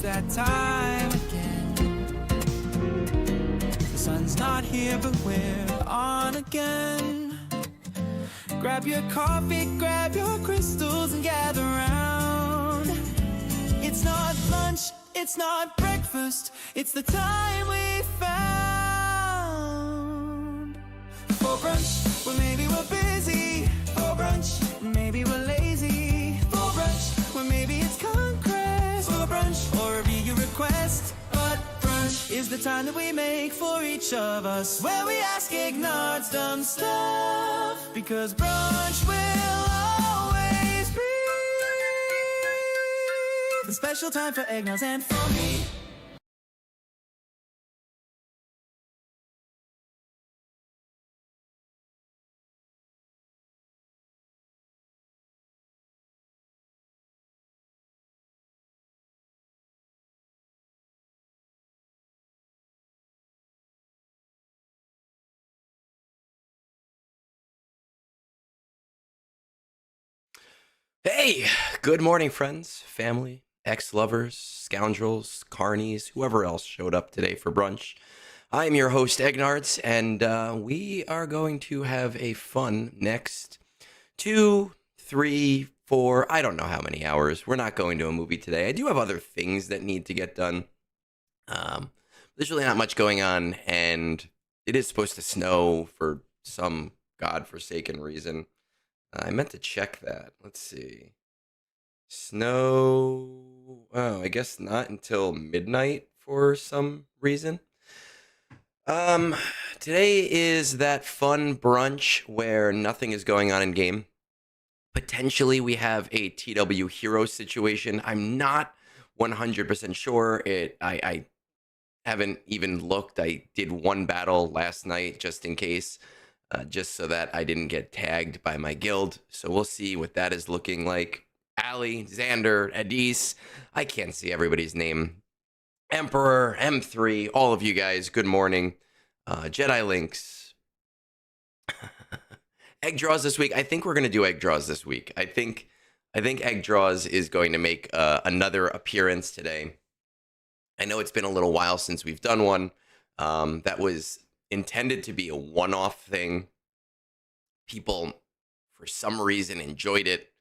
that time again. The sun's not here, but we're on again. Grab your coffee, grab your crystals and gather round. It's not lunch, it's not breakfast, it's the time we found. For brunch, well maybe we're busy. For brunch, maybe we're lazy. For brunch, well maybe it's Conquest. For brunch, or be your request. But brunch is the time that we make for each of us, where we ask Egnards dumb stuff, because brunch will always be the special time for Egnards and for me. Hey, good morning, friends, family, ex-lovers, scoundrels, carnies, whoever else showed up today for brunch. I'm your host, Egnards, and we are going to have a fun next 2, 3, 4, I don't know how many hours. We're not going to a movie today. I do have other things that need to get done. There's really not much going on, and it is supposed to snow for some godforsaken reason. I meant to check that. Let's see. Snow. Oh, I guess not until midnight for some reason. Today is that fun brunch where nothing is going on in game. Potentially we have a TW hero situation. I'm not 100% sure. I haven't even looked. I did one battle last night just in case. Just so that I didn't get tagged by my guild. So we'll see what that is looking like. Ali, Xander, Adis, I can't see everybody's name. Emperor, M3, all of you guys, good morning. Jedi Links. Egg draws this week. I think we're going to do egg draws this week. I think egg draws is going to make another appearance today. I know it's been a little while since we've done one. That was intended to be a one-off thing. People, for some reason, enjoyed it.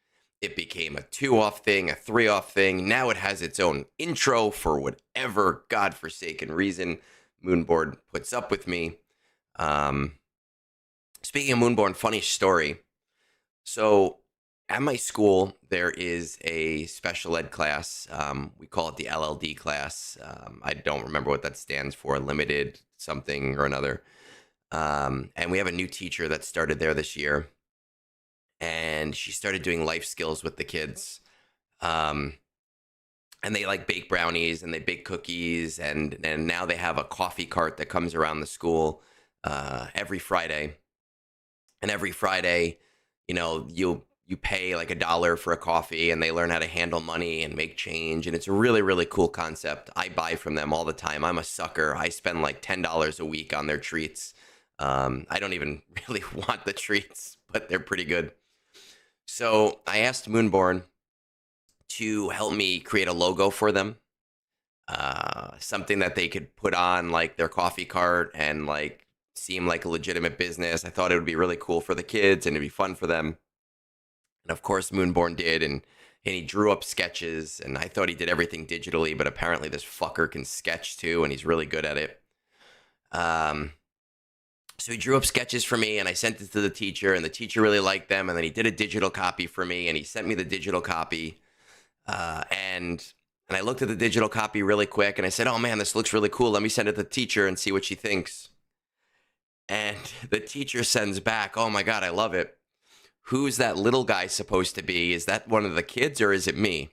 It became a 2-off thing, a 3-off thing. Now it has its own intro for whatever godforsaken reason Moonborn puts up with me. Speaking of Moonborn, funny story. So at my school, there is a special ed class. We call it the LLD class. I don't remember what that stands for, limited something or another. And we have a new teacher that started there this year. And she started doing life skills with the kids. And they like bake brownies and they bake cookies. And now they have a coffee cart that comes around the school every Friday. And every Friday, you know, you pay like $1 for a coffee and they learn how to handle money and make change. And it's a really, really cool concept. I buy from them all the time. I'm a sucker. I spend like $10 a week on their treats. I don't even really want the treats, but they're pretty good. So I asked Moonborn to help me create a logo for them. Something that they could put on like their coffee cart and like seem like a legitimate business. I thought it would be really cool for the kids and it'd be fun for them. And of course, Moonborn did, and he drew up sketches, and I thought he did everything digitally, but apparently this fucker can sketch too, and he's really good at it. So he drew up sketches for me, and I sent it to the teacher, and the teacher really liked them, and then he did a digital copy for me, and he sent me the digital copy, and I looked at the digital copy really quick, and I said, oh man, this looks really cool. Let me send it to the teacher and see what she thinks. And the teacher sends back, oh my God, I love it. Who's that little guy supposed to be? Is that one of the kids or is it me?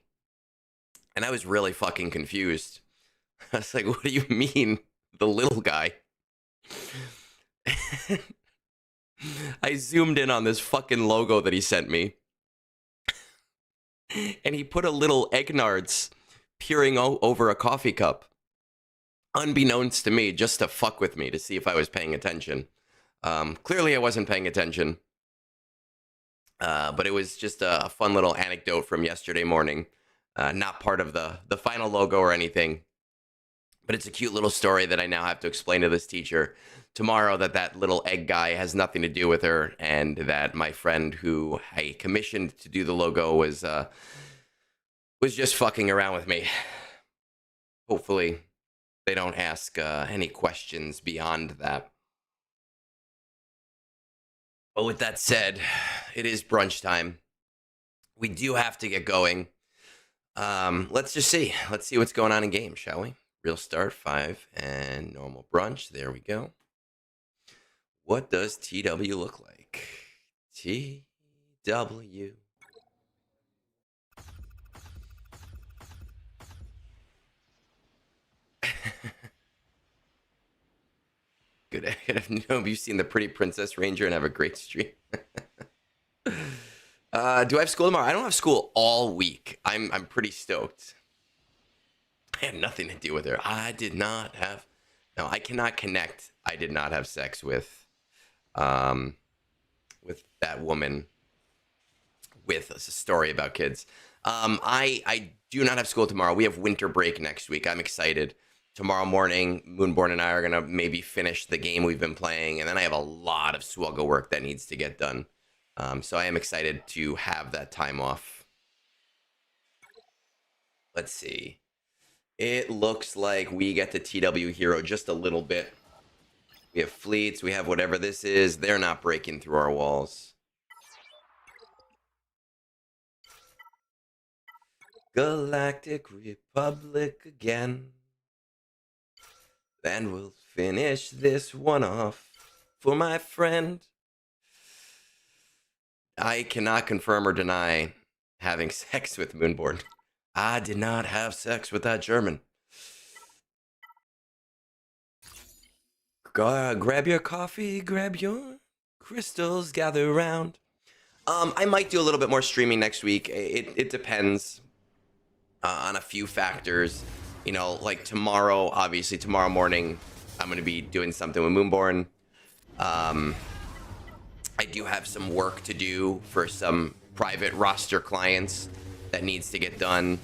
And I was really fucking confused. I was like, what do you mean, the little guy? I zoomed in on this fucking logo that he sent me. And he put a little Egnards peering over a coffee cup. Unbeknownst to me, just to fuck with me, to see if I was paying attention. Clearly I wasn't paying attention. But it was just a fun little anecdote from yesterday morning. Not part of the final logo or anything. But it's a cute little story that I now have to explain to this teacher tomorrow, that little egg guy has nothing to do with her, and that my friend who I commissioned to do the logo was just fucking around with me. Hopefully they don't ask any questions beyond that. But with that said, it is brunch time. We do have to get going. Let's just see. Let's see what's going on in game, shall we? Real start 5 and normal brunch. There we go. What does TW look like? TW. Good. Have you seen the Pretty Princess Ranger and have a great stream? Do I have school tomorrow? I don't have school all week. I'm pretty stoked. I had nothing to do with her. I did not have. No, I cannot connect. I did not have sex with that woman with a story about kids. I do not have school tomorrow. We have winter break next week. I'm excited. Tomorrow morning, Moonborn and I are gonna maybe finish the game we've been playing, and then I have a lot of SWGO work that needs to get done. So I am excited to have that time off. Let's see. It looks like we get the TW hero just a little bit. We have fleets. We have whatever this is. They're not breaking through our walls. Galactic Republic again. Then we'll finish this one off for my friend. I cannot confirm or deny having sex with Moonborn. I did not have sex with that German. Grab your coffee, grab your crystals, gather around. I might do a little bit more streaming next week. It depends on a few factors. You know, like tomorrow, obviously tomorrow morning, I'm going to be doing something with Moonborn. I do have some work to do for some private roster clients that needs to get done.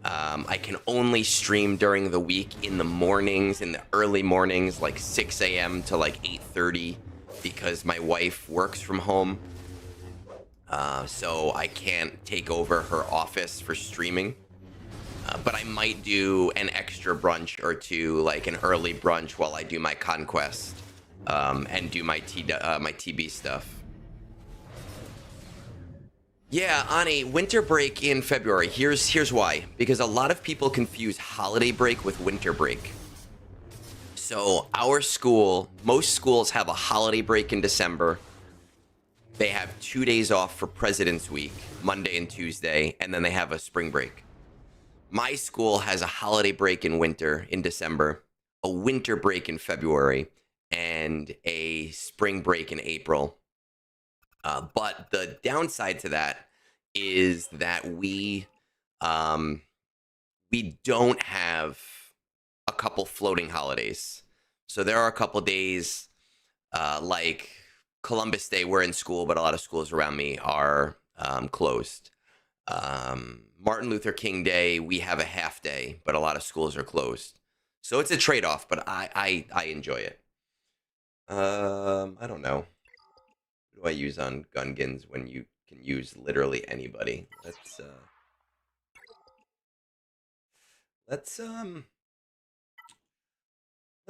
I can only stream during the week in the mornings, in the early mornings, like 6 a.m. to like 8:30, because my wife works from home. So I can't take over her office for streaming. But I might do an extra brunch or two, like an early brunch while I do my Conquest and do my TB stuff. Yeah, Ani, winter break in February. Here's why. Because a lot of people confuse holiday break with winter break. So our school, most schools have a holiday break in December. They have 2 days off for President's Week, Monday and Tuesday, and then they have a spring break. My school has a holiday break in winter in December, a winter break in February, and a spring break in April. But the downside to that is that we don't have a couple floating holidays. So there are a couple days like Columbus Day, we're in school, but a lot of schools around me are closed. Martin Luther King Day, we have a half day, but a lot of schools are closed. So it's a trade-off, but I enjoy it. I don't know. What do I use on Gungans when you can use literally anybody? Let's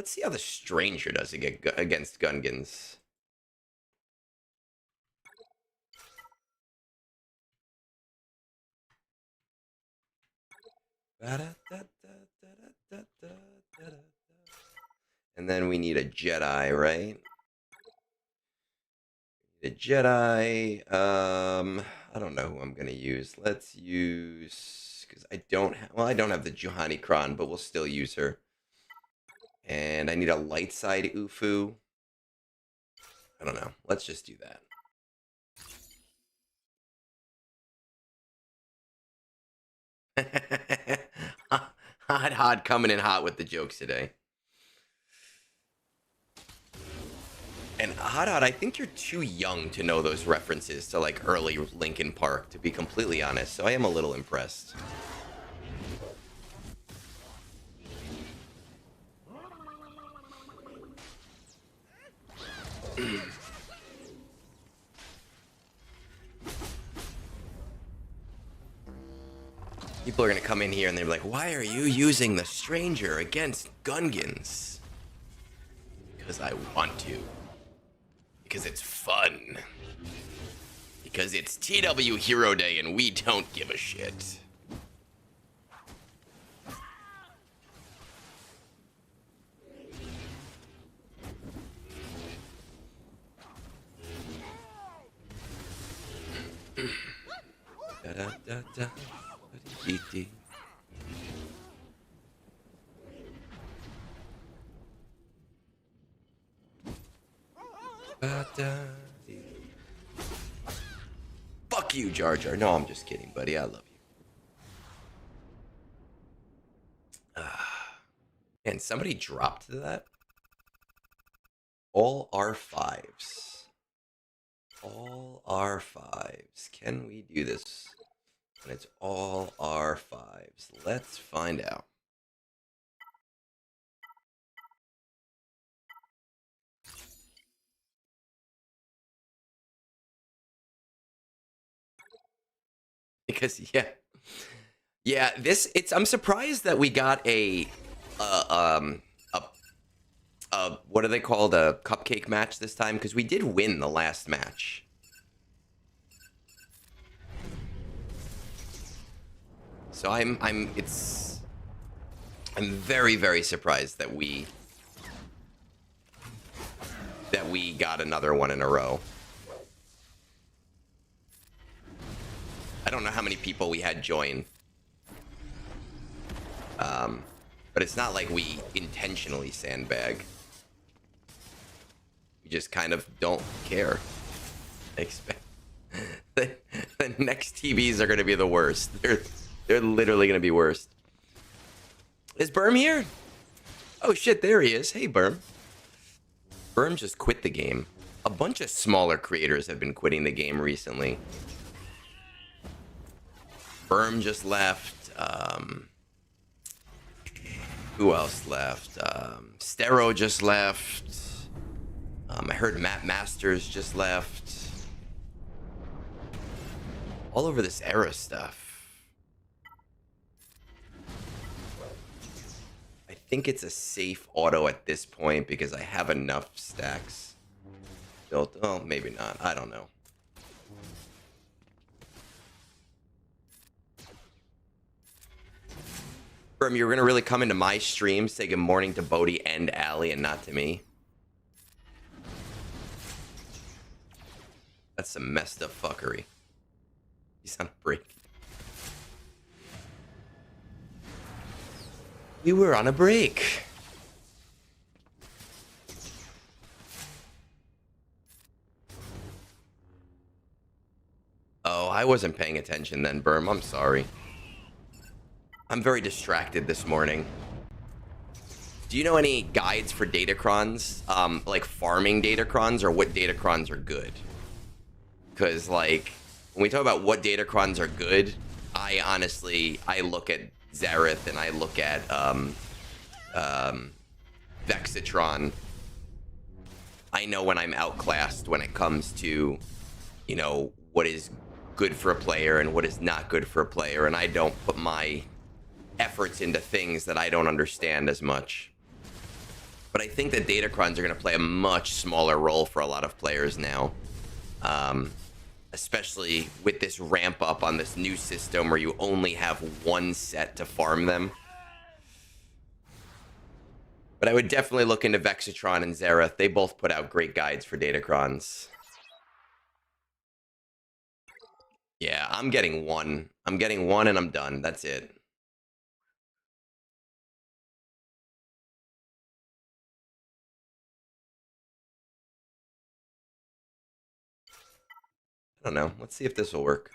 see how the Stranger does against Gungans. And then we need a Jedi, right? The Jedi, I don't know who I'm gonna use. Let's use, because I don't have the Juhani Kron, but we'll still use her. And I need a light side Ufu. I don't know. Let's just do that. Hot coming in hot with the jokes today. And Hot, I think you're too young to know those references to like early Linkin Park, to be completely honest. So I am a little impressed. People are gonna come in here and they're like, why are you using the stranger against Gungans? Because I want to. Because it's fun. Because it's TW Hero Day and we don't give a shit. Da da da da. Dee-dee. Ba-da-dee. Fuck you, Jar Jar. No, I'm just kidding, buddy. I love you. And somebody dropped that. All R5s. All R5s. Can we do this? And it's all R5s. Let's find out. Because yeah, I'm surprised that we got a what are they called, a cupcake match this time, because we did win the last match. So I'm very, very surprised that we got another one in a row. I don't know how many people we had join. But it's not like we intentionally sandbag. We just kind of don't care. Expect the next TVs are going to be the worst. They're literally going to be worst. Is Berm here? Oh shit, there he is. Hey, Berm. Berm just quit the game. A bunch of smaller creators have been quitting the game recently. Berm just left. Who else left? Stero just left. I heard Matt Masters just left. All over this era stuff. I think it's a safe auto at this point because I have enough stacks built. Oh, maybe not. I don't know. Berm, you're gonna really come into my stream, say good morning to Bodhi and Allie and not to me? That's some messed up fuckery. He's on a break. We were on a break. Oh, I wasn't paying attention then, Berm. I'm sorry. I'm very distracted this morning. Do you know any guides for datacrons? Like farming datacrons, or what datacrons are good? Because, like, when we talk about what datacrons are good, I look at Zareth and I look at Vexitron. I know when I'm outclassed when it comes to, you know, what is good for a player and what is not good for a player, and I don't put my efforts into things that I don't understand as much. But I think that datacrons are going to play a much smaller role for a lot of players now. Especially with this ramp up on this new system where you only have one set to farm them. But I would definitely look into Vexitron and Zareth. They both put out great guides for datacrons. Yeah, I'm getting one. I'm getting one and I'm done. That's it. I don't know. Let's see if this will work.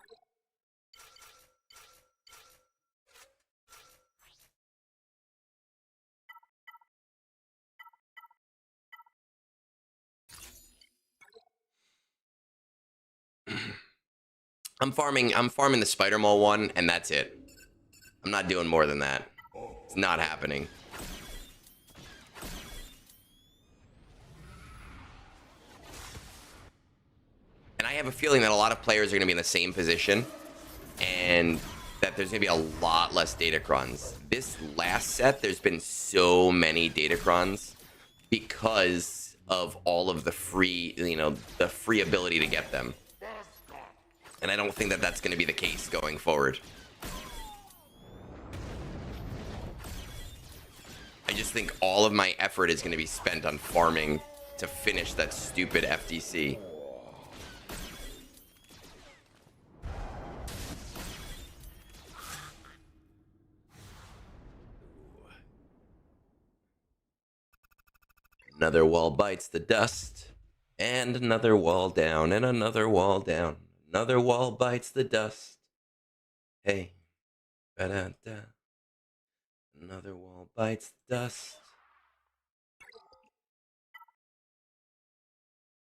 I'm farming the Spider Mole one, and that's it. I'm not doing more than that. It's not happening. have a feeling that a lot of players are going to be in the same position, and that there's going to be a lot less Datacrons. This last set, there's been so many Datacrons because of all of the free, you know, the free ability to get them. And I don't think that that's going to be the case going forward. I just think all of my effort is going to be spent on farming to finish that stupid FDC. Another wall bites the dust, and another wall down, and another wall down. Another wall bites the dust. Hey, ba-da-da. Another wall bites the dust.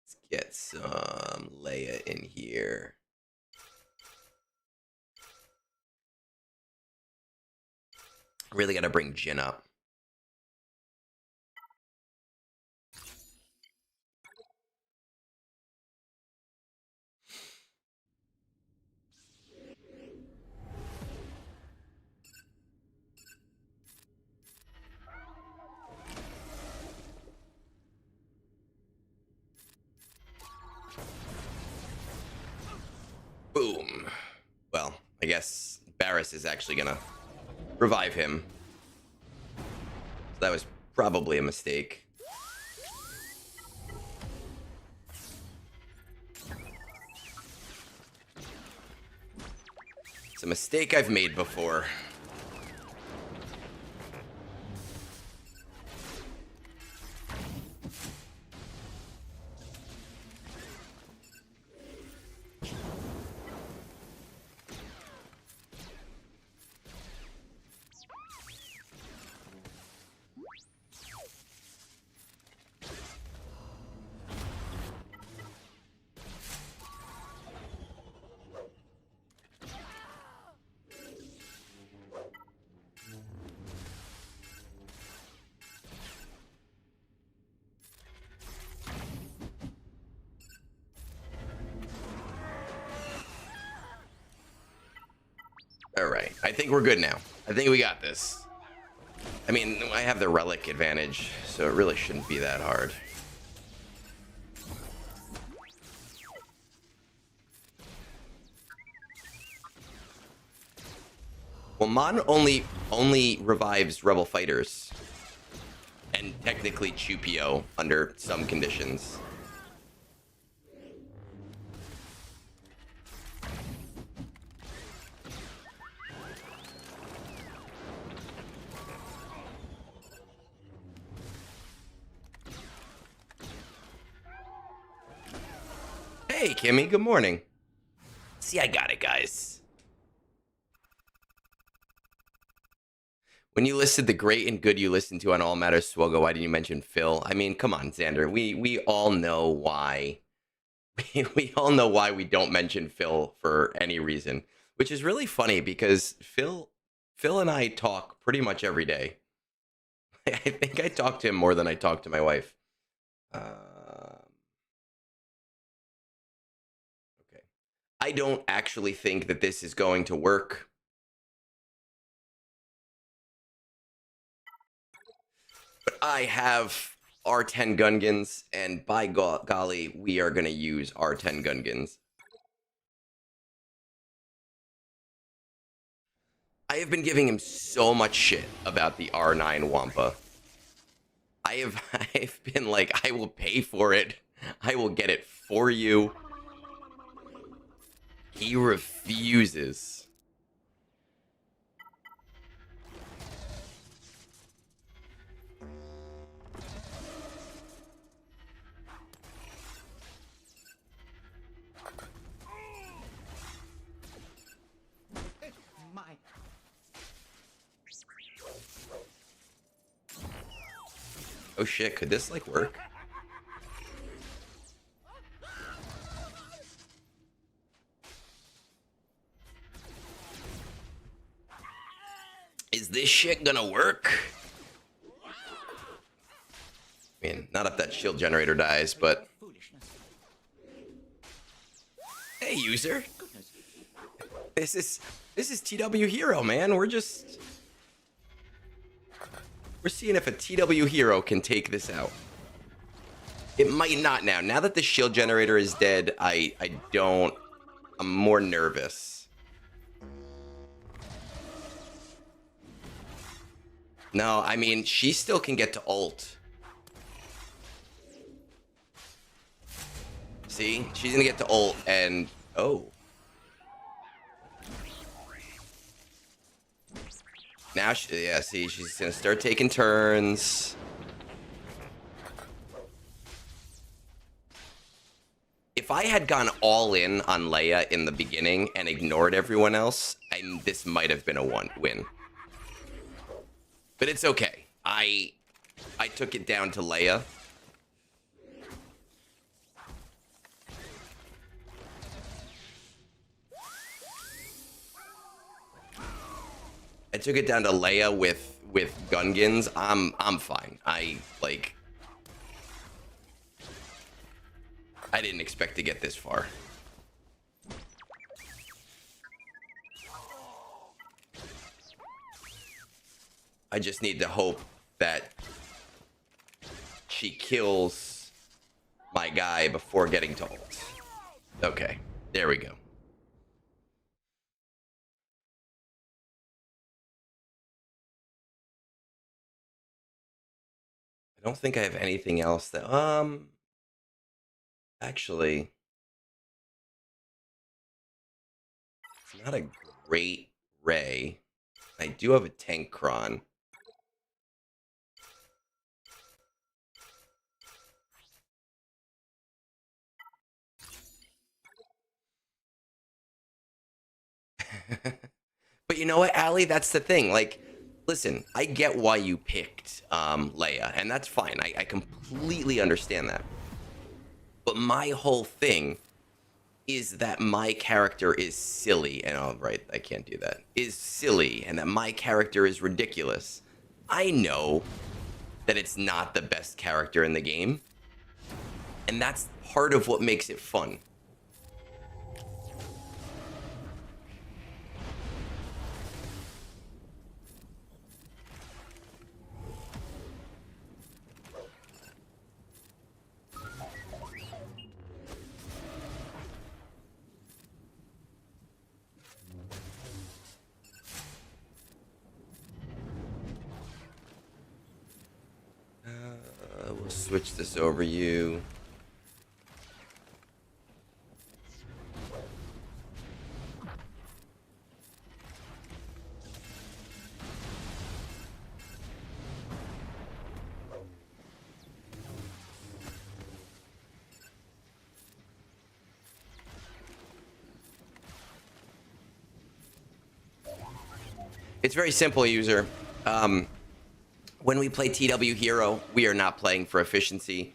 Let's get some Leia in here. Really got to bring Jin up. Boom. Well, I guess Barris is actually gonna revive him. So that was probably a mistake. It's a mistake I've made before. All right, I think we're good now. I think we got this. I mean, I have the relic advantage, so it really shouldn't be that hard. Well, Mon only revives rebel fighters, and technically Chupio under some conditions. Hey, Kimmy, good morning. See, I got it, guys. When you listed the great and good you listened to on All Matters SWGO, why didn't you mention Phil? I mean, come on, Xander. We all know why. We all know why we don't mention Phil for any reason, which is really funny because Phil and I talk pretty much every day. I think I talk to him more than I talk to my wife. I don't actually think that this is going to work. But I have R10 Gungans, and by golly, we are going to use R10 Gungans. I have been giving him so much shit about the R9 Wampa. I've been like, I will pay for it. I will get it for you. He refuses. Oh shit, could this like work? Is this shit gonna work? I mean, not if that shield generator dies, but... user. This is TW Hero, man. We're seeing if a TW Hero can take this out. It might not now. Now that the shield generator is dead, I'm more nervous. No, I mean, she still can get to ult. See? She's gonna get to ult and... Oh. Now, yeah, see, she's gonna start taking turns. If I had gone all in on Leia in the beginning and ignored everyone else, this might have been a win. But it's okay. I took it down to Leia. I took it down to Leia with Gungans. I'm fine. I didn't expect to get this far. I just need to hope that she kills my guy before getting to ult. Okay, there we go. I don't think I have anything else that, actually, it's not a great Ray. I do have a tank cron. But you know what, Allie? That's the thing. Like, listen, I get why you picked Leia, and that's fine. I completely understand that. But my whole thing is that my character is silly, and oh, right, I can't do that. Is silly, and that my character is ridiculous. I know that it's not the best character in the game, and that's part of what makes it fun. We'll switch this over you. It's very simple, user. When we play TW Hero, we are not playing for efficiency.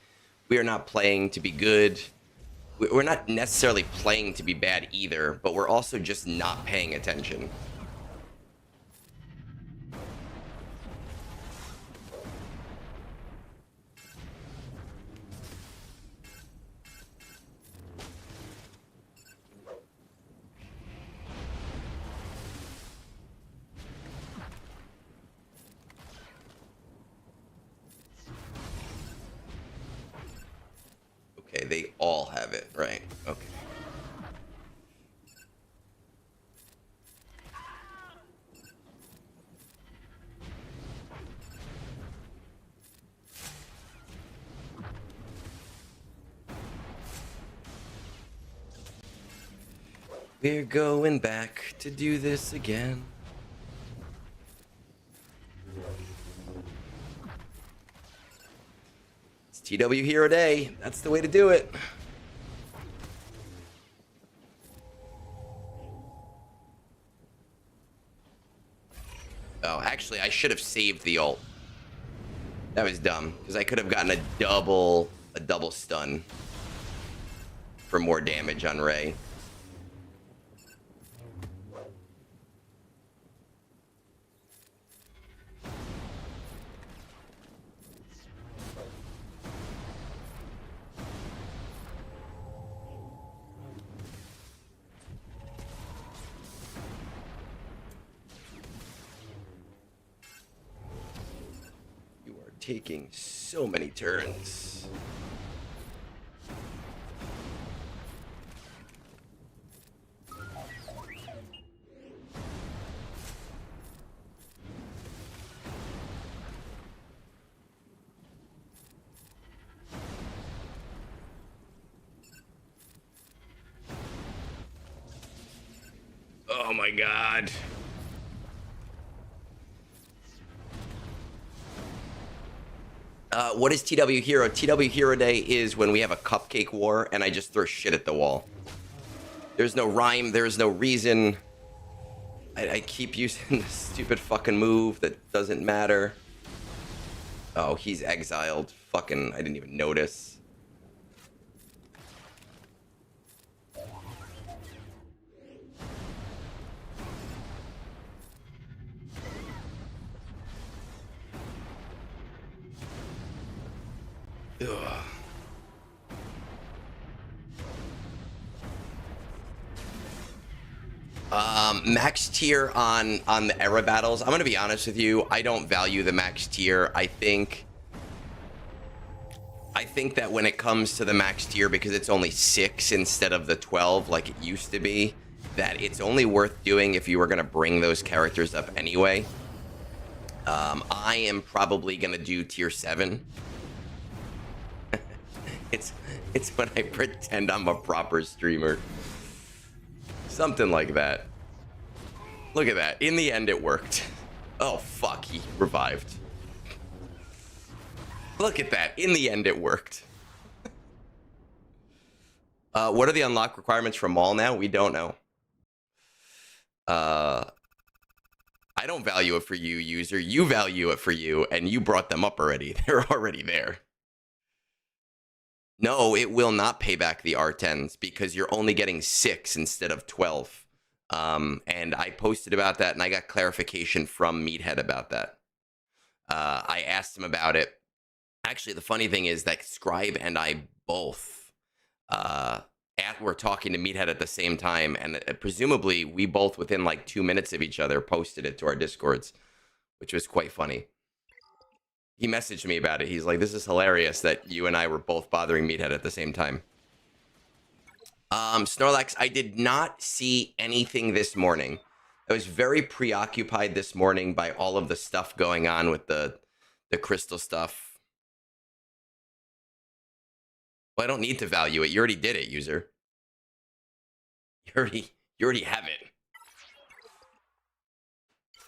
We are not playing to be good. We're not necessarily playing to be bad either, but we're also just not paying attention. Okay, they all have it, right? Okay. We're going back to do this again. It's TW Hero Day. That's the way to do it. Oh, actually, I should have saved the ult. That was dumb, because I could have gotten a double stun for more damage on Ray. taking so many turns. Oh my god. What is TW Hero? TW Hero Day is when we have a cupcake war and I just throw shit at the wall. There's no rhyme, there's no reason. I keep using this stupid fucking move that doesn't matter. Oh, he's exiled. Fucking, I didn't even notice. Ugh. Max tier on the era battles. I'm gonna be honest with you. I don't value the max tier. I think that when it comes to the max tier, because it's only 6 instead of the 12 like it used to be, that it's only worth doing if you were gonna bring those characters up anyway. I am probably gonna do tier 7. It's when I pretend I'm a proper streamer. Something like that. Look at that. In the end, it worked. Oh, fuck. He revived. Look at that. In the end, it worked. What are the unlock requirements for Maul now? We don't know. I don't value it for you, user. You value it for you, and you brought them up already. They're already there. No, it will not pay back the R10s because you're only getting 6 instead of 12. And I posted about that and I got clarification from Meathead about that. I asked him about it. Actually, the funny thing is that Scribe and I both were talking to Meathead at the same time. And presumably we both, within like 2 minutes of each other, posted it to our Discords, which was quite funny. He messaged me about it. He's like, this is hilarious that you and I were both bothering Meathead at the same time. Snorlax, I did not see anything this morning. I was very preoccupied this morning by all of the stuff going on with the crystal stuff. Well, I don't need to value it. You already did it, user. You already have it.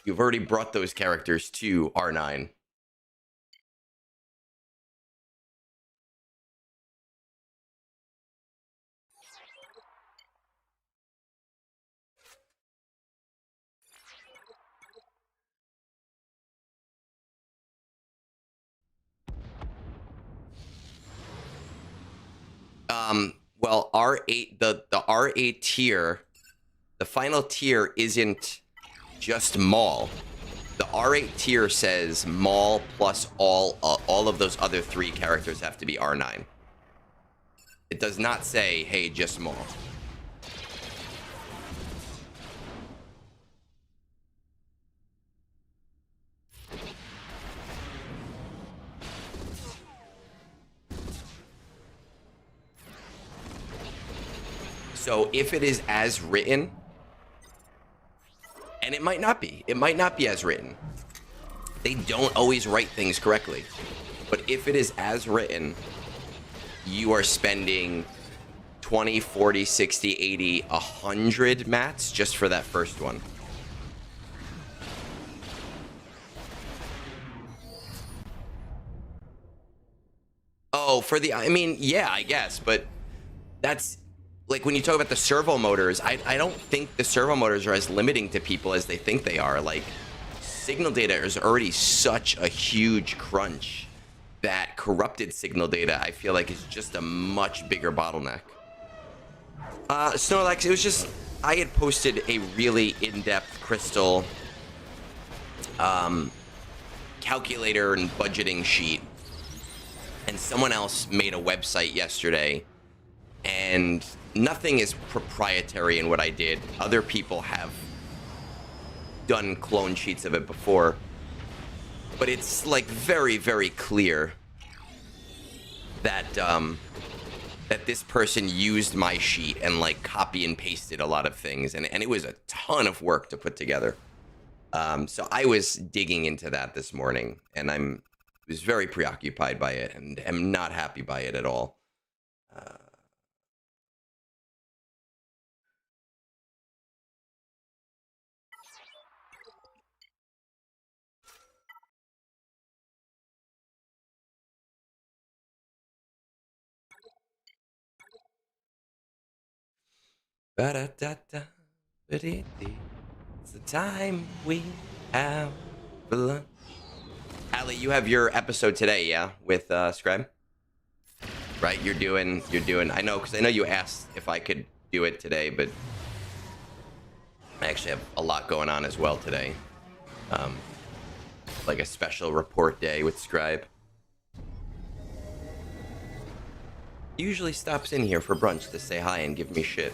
You've already brought those characters to R9. Well, R8, the R8 tier, the final tier isn't just Maul. The R8 tier says Maul plus all of those other 3 characters have to be R9. It does not say, hey, just Maul. So if it is as written, and it might not be as written. They don't always write things correctly. But if it is as written, you are spending 20, 40, 60, 80, 100 mats just for that first one. Oh, for the, I mean, yeah, I guess, but that's, like, when you talk about the servo motors, I don't think the servo motors are as limiting to people as they think they are. Like, signal data is already such a huge crunch that corrupted signal data, I feel like, is just a much bigger bottleneck. Snorlax, it was just, I had posted a really in-depth crystal calculator and budgeting sheet, and someone else made a website yesterday, and nothing is proprietary in what I did. Other people have done clone sheets of it before. but it's like very, very clear that that this person used my sheet and like copy and pasted a lot of things, and it was a ton of work to put together. So I was digging into that this morning, and was very preoccupied by it, and am not happy by it at all. Ba-da-da-da, ba-dee-dee. It's the time we have for lunch. Allie, you have your episode today, yeah, with Scrybe? Right, you're doing. I know, because I know you asked if I could do it today, but I actually have a lot going on as well today. Like a special report day with Scrybe. He usually stops in here for brunch to say hi and give me shit.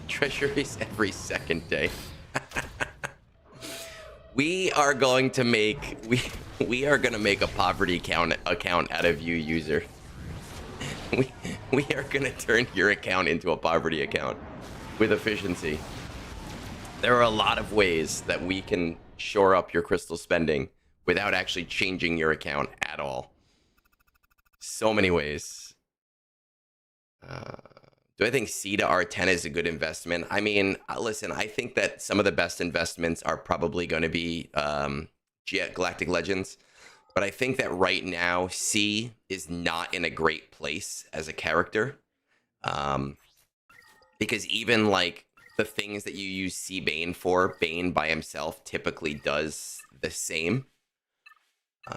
Treasuries every second day. We are going to make a poverty account out of you, user. We are gonna turn your account into a poverty account with efficiency. There are a lot of ways that we can shore up your crystal spending without actually changing your account at all. So many ways. Do I think C to R10 is a good investment? I mean, listen, I think that some of the best investments are probably going to be Galactic Legends. But I think that right now, C is not in a great place as a character. Because even like the things that you use C Bane for, Bane by himself typically does the same.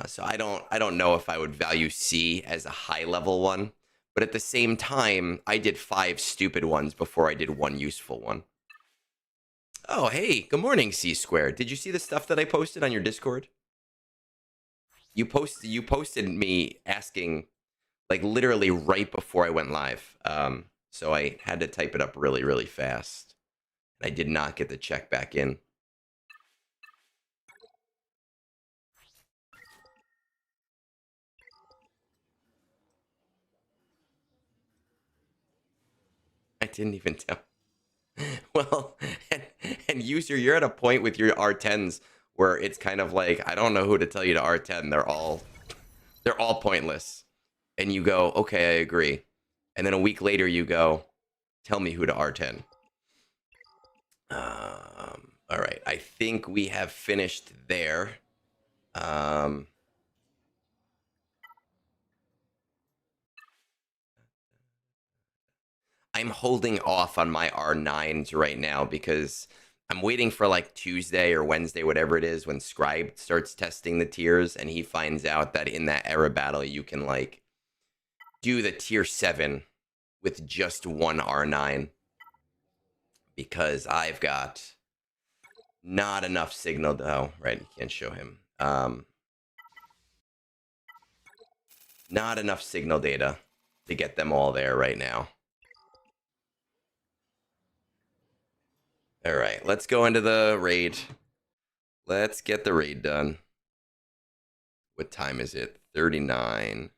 So I don't know if I would value C as a high level one. But at the same time, I did 5 stupid ones before I did 1 useful one. Oh, hey, good morning, C Squared. Did you see the stuff that I posted on your Discord? You posted me asking, like, literally right before I went live. So I had to type it up really, really fast. I did not get the check back in. I didn't even tell. Well, and user, you're at a point with your R10s where it's kind of like, I don't know who to tell you to R10. They're all pointless. And you go, okay, I agree. And then a week later you go, tell me who to R10. All right, I think we have finished there. I'm holding off on my R9s right now because I'm waiting for like Tuesday or Wednesday, whatever it is, when Scrybe starts testing the tiers and he finds out that in that era battle you can like do the tier 7 with just 1 R9, because I've got not enough signal. Oh, right, you can't show him. Not enough signal data to get them all there right now. All right, let's go into the raid. Let's get the raid done. What time is it? 39.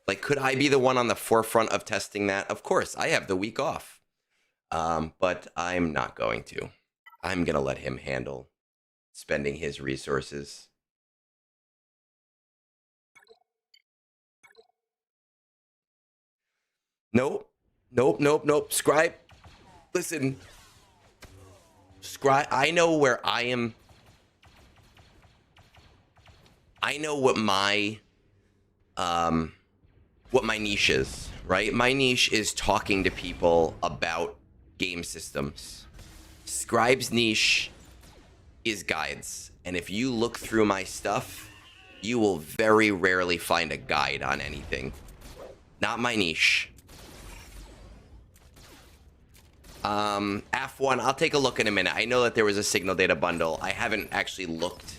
Like, could I be the one on the forefront of testing that? Of course, I have the week off. But I'm not going to. I'm going to let him handle spending his resources. Nope. Scrybe. Listen. Scrybe, I know where I am. I know what my niche is, right? My niche is talking to people about game systems. Scrybe's niche is guides. And if you look through my stuff, you will very rarely find a guide on anything. Not my niche. AF1, I'll take a look in a minute. I know that there was a signal data bundle. I haven't actually looked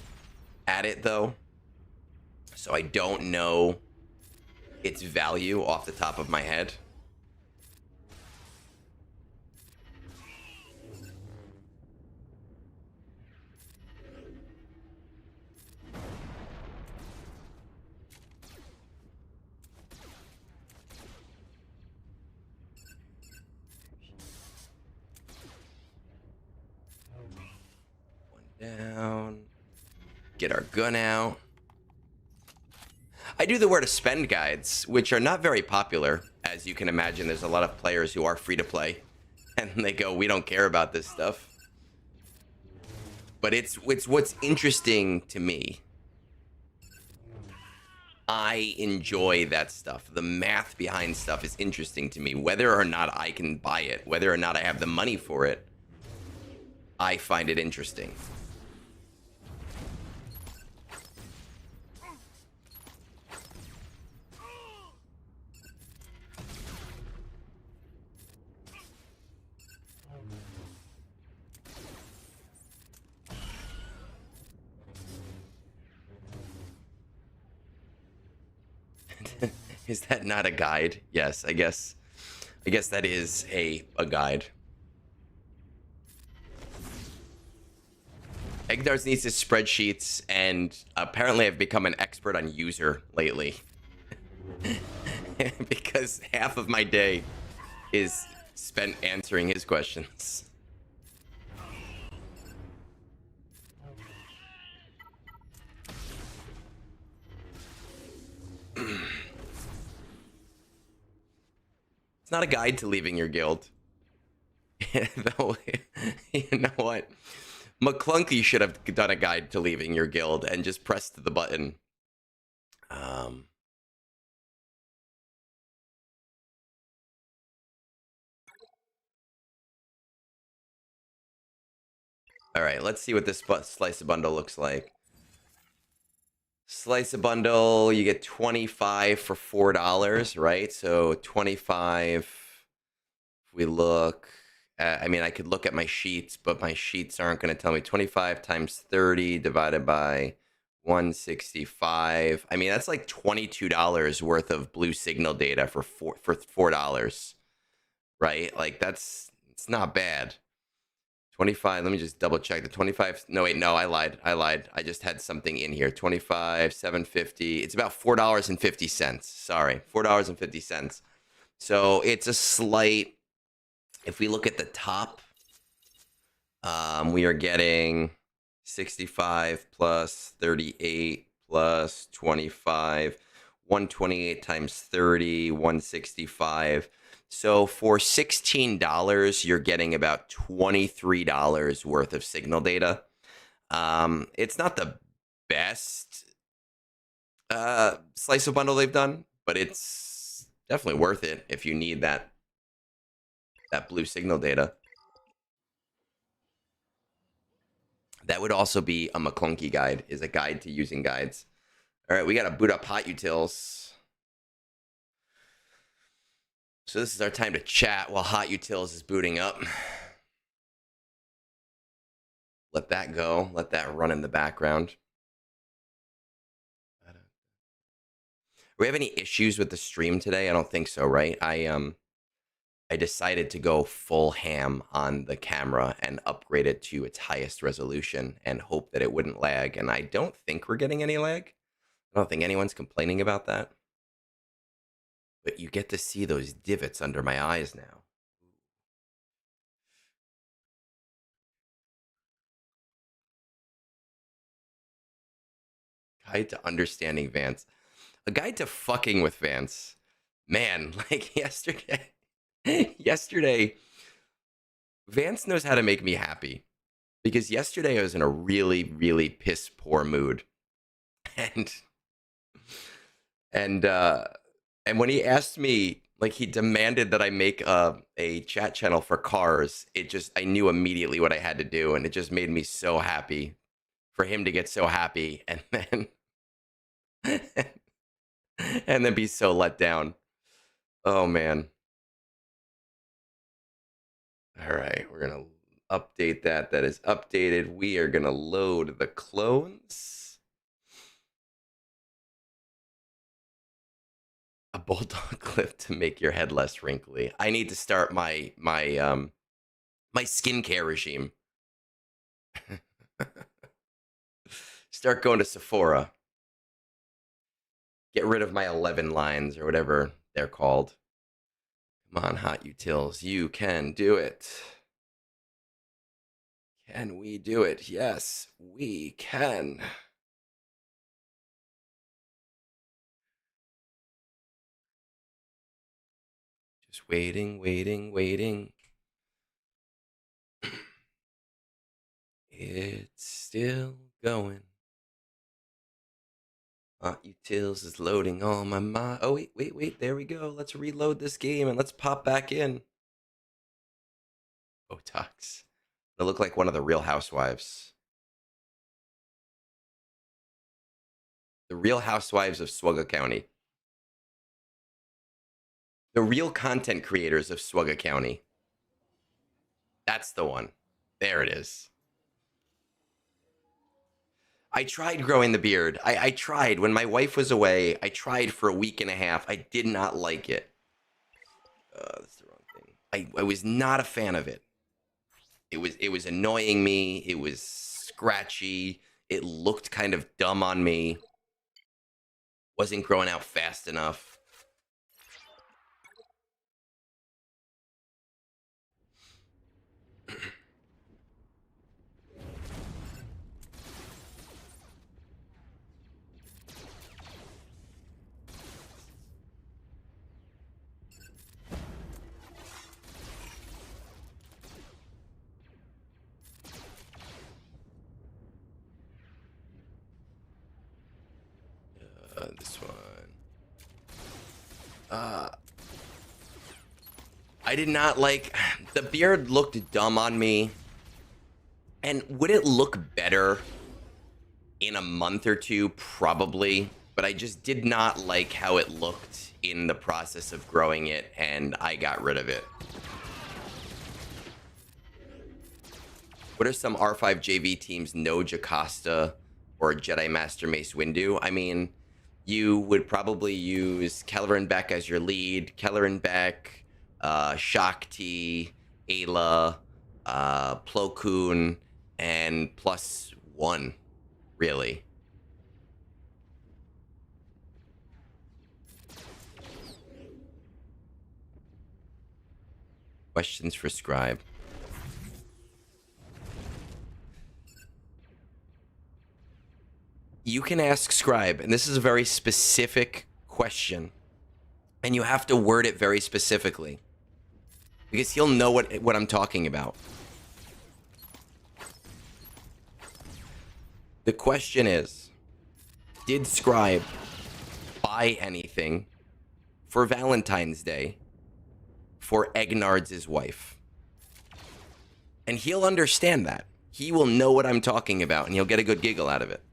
at it, though. So I don't know its value off the top of my head. Down. Get our gun out. I do the where to spend guides, which are not very popular. As you can imagine, there's a lot of players who are free to play. And they go, we don't care about this stuff. But it's what's interesting to me. I enjoy that stuff. The math behind stuff is interesting to me. Whether or not I can buy it, whether or not I have the money for it, I find it interesting. Is that not a guide? Yes, I guess that is a guide. Egnards needs his spreadsheets, and apparently I've become an expert on user lately. Because half of my day is spent answering his questions. It's not a guide to leaving your guild. Though, you know what? McClunky should have done a guide to leaving your guild and just pressed the button. All right, let's see what this slice of bundle looks like. Slice of bundle, you get 25 for $4, right? So 25, if we look, I mean, I could look at my sheets, but my sheets aren't going to tell me 25 times 30 divided by 165. I mean, that's like $22 worth of blue signal data for $4, right? Like it's not bad. 25, let me just double check the 25. No, wait, no, I lied. I just had something in here. 25, 750. It's about $4.50. Sorry, $4.50. So it's a slight, if we look at the top, we are getting 65 plus 38 plus 25, 128 times 30, 165. So for $16, you're getting about $23 worth of signal data. It's not the best slice of bundle they've done, but it's definitely worth it if you need that blue signal data. That would also be a McClunky guide, is a guide to using guides. All right, we got to boot up hot utils. So this is our time to chat while Hot Utils is booting up. Let that go. Let that run in the background. Do we have any issues with the stream today? I don't think so, right? I decided to go full ham on the camera and upgrade it to its highest resolution and hope that it wouldn't lag. And I don't think we're getting any lag. I don't think anyone's complaining about that. But you get to see those divots under my eyes now. Guide to understanding Vance. A guide to fucking with Vance. Man, like yesterday, Vance knows how to make me happy. Because yesterday I was in a really, really piss poor mood. And when he asked me, like he demanded that I make a chat channel for cars, I knew immediately what I had to do. And it just made me so happy for him to get so happy. And then and then be so let down. Oh, man. All right, we're going to update that. That is updated. We are going to load the clones. A bulldog clip to make your head less wrinkly. I need to start my skincare regime. Start going to Sephora. Get rid of my 11 lines or whatever they're called. Come on, Hot Utils. You can do it. Can we do it? Yes, we can. Just waiting, waiting, waiting. It's still going. Utils is loading all my mod. Oh, wait. There we go. Let's reload this game and let's pop back in. Botox. They look like one of the Real Housewives. The Real Housewives of Swugga County. The real content creators of Swugga County. That's the one. There it is. I tried growing the beard. I tried. When my wife was away, I tried for a week and a half. I did not like it. That's the wrong thing. I was not a fan of it. It was annoying me. It was scratchy. It looked kind of dumb on me. Wasn't growing out fast enough. This one. I did not like... The beard looked dumb on me. And would it look better in a month or two? Probably. But I just did not like how it looked in the process of growing it, and I got rid of it. What are some R5 JV teams no Jocasta or Jedi Master Mace Windu? I mean, you would probably use Kelleran Beck as your lead. Kelleran Beck, Shakti, Ayla, Plo Koon, and +1, really. Questions for Scribe. You can ask Scribe, and this is a very specific question, and you have to word it very specifically, because he'll know what I'm talking about. The question is, did Scribe buy anything for Valentine's Day for Egnards' wife? And he'll understand that. He will know what I'm talking about, and he'll get a good giggle out of it.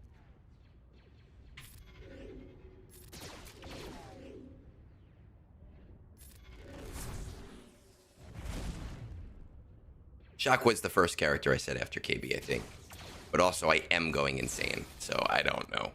Shock was the first character I said after KB, I think. But also, I am going insane, so I don't know.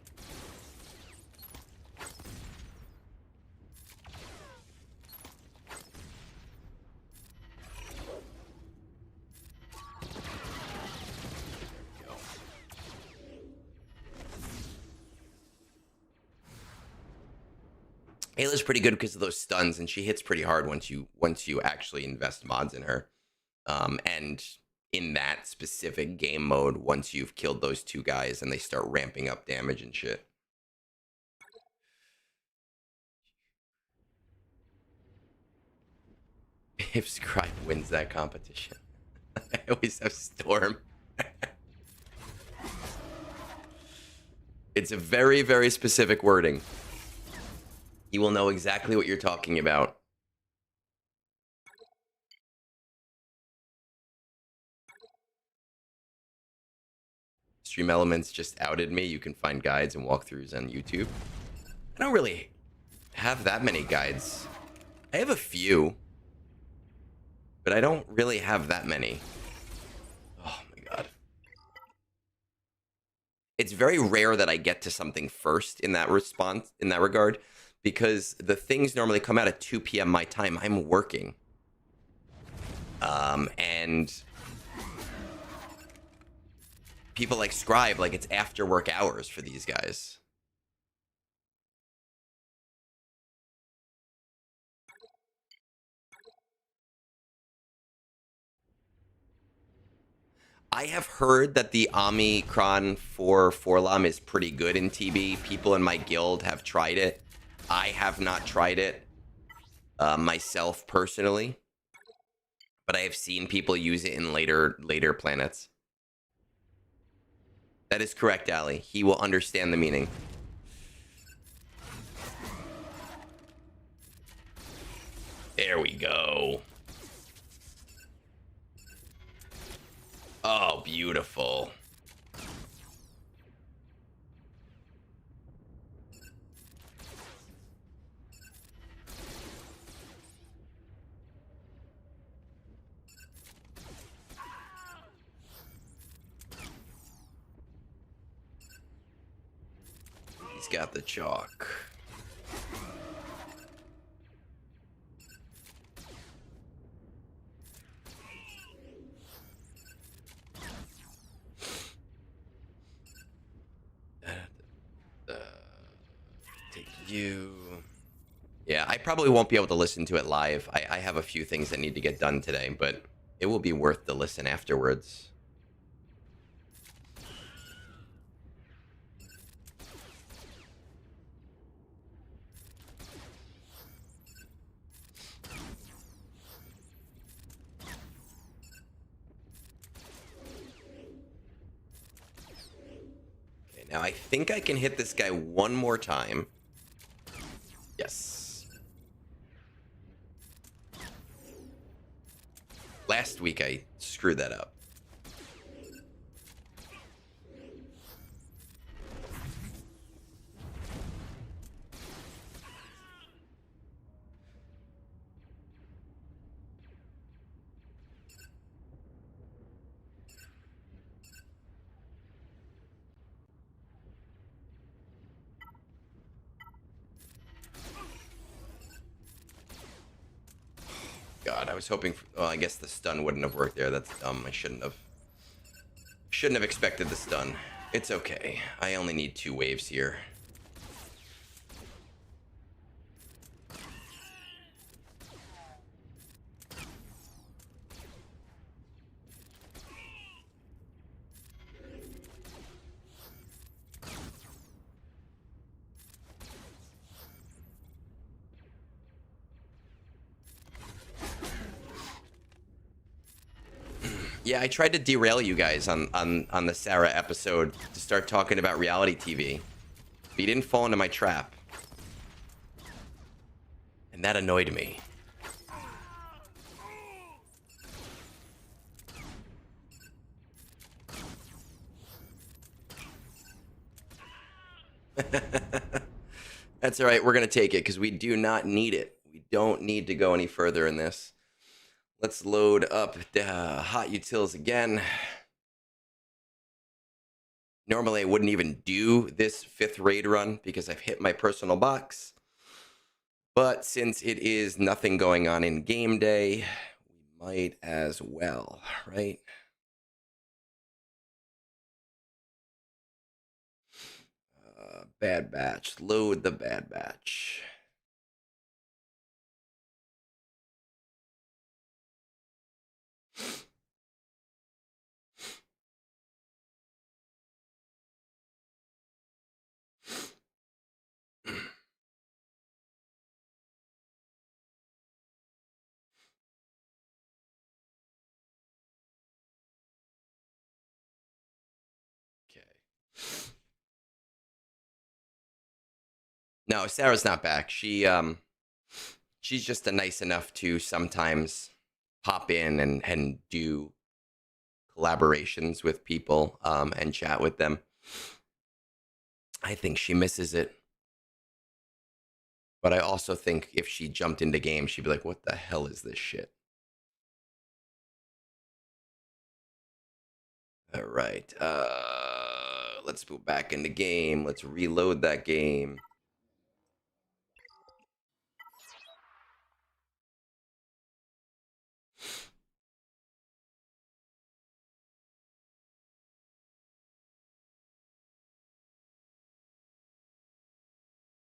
Ayla's pretty good because of those stuns, and she hits pretty hard once you actually invest mods in her. And in that specific game mode, once you've killed those two guys and they start ramping up damage and shit. If Scribe wins that competition. I always have Storm. It's a very, very specific wording. He will know exactly what you're talking about. Stream Elements just outed me. You can find guides and walkthroughs on YouTube. I don't really have that many guides. I have a few, but I don't really have that many. Oh my god. It's very rare that I get to something first in that regard, because the things normally come out at 2 p.m. my time. I'm working. And people like Scrybe, like it's after work hours for these guys. I have heard that the Omicron for Forlam is pretty good in TB. People in my guild have tried it. I have not tried it myself personally, but I have seen people use it in later planets. That is correct, Ali. He will understand the meaning. There we go. Oh, beautiful. He's got the chalk. Take you. Yeah, I probably won't be able to listen to it live. I have a few things that need to get done today, but it will be worth the listen afterwards. Okay, now I think I can hit this guy one more time. Yes. Last week I screwed that up. God, I was hoping for, well, I guess the stun wouldn't have worked there. That's dumb. I shouldn't have expected the stun. It's okay. I only need 2 waves here. Yeah, I tried to derail you guys on the Sarah episode to start talking about reality TV. But you didn't fall into my trap. And that annoyed me. That's all right. We're going to take it because we do not need it. We don't need to go any further in this. Let's load up the hot utils again. Normally, I wouldn't even do this 5th raid run because I've hit my personal box. But since it is nothing going on in game day, we might as well, right? Bad batch. Load the bad batch. No, Sarah's not back. She's just nice enough to sometimes pop in and do collaborations with people and chat with them. I think she misses it. But I also think if she jumped into game, she'd be like, what the hell is this shit? All right. Let's move back into game. Let's reload that game.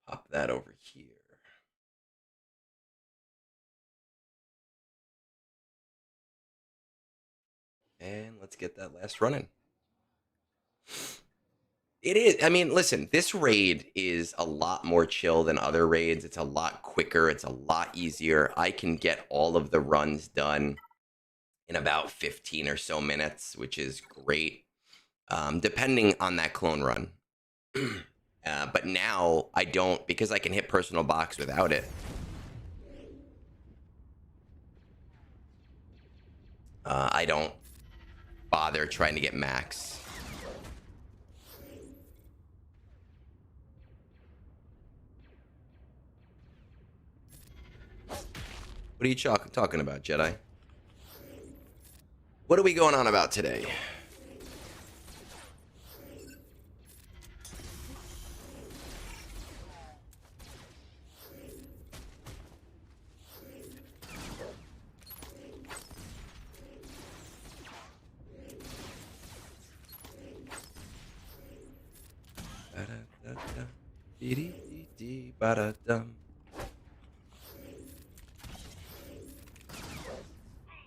Pop that over here. And let's get that last run in. It is. I mean, listen, this raid is a lot more chill than other raids. It's a lot quicker. It's a lot easier. I can get all of the runs done in about 15 or so minutes, which is great, depending on that clone run. But now I don't, because I can hit personal box without it. I don't bother trying to get max. What are you talking about, Jedi? What are we going on about today?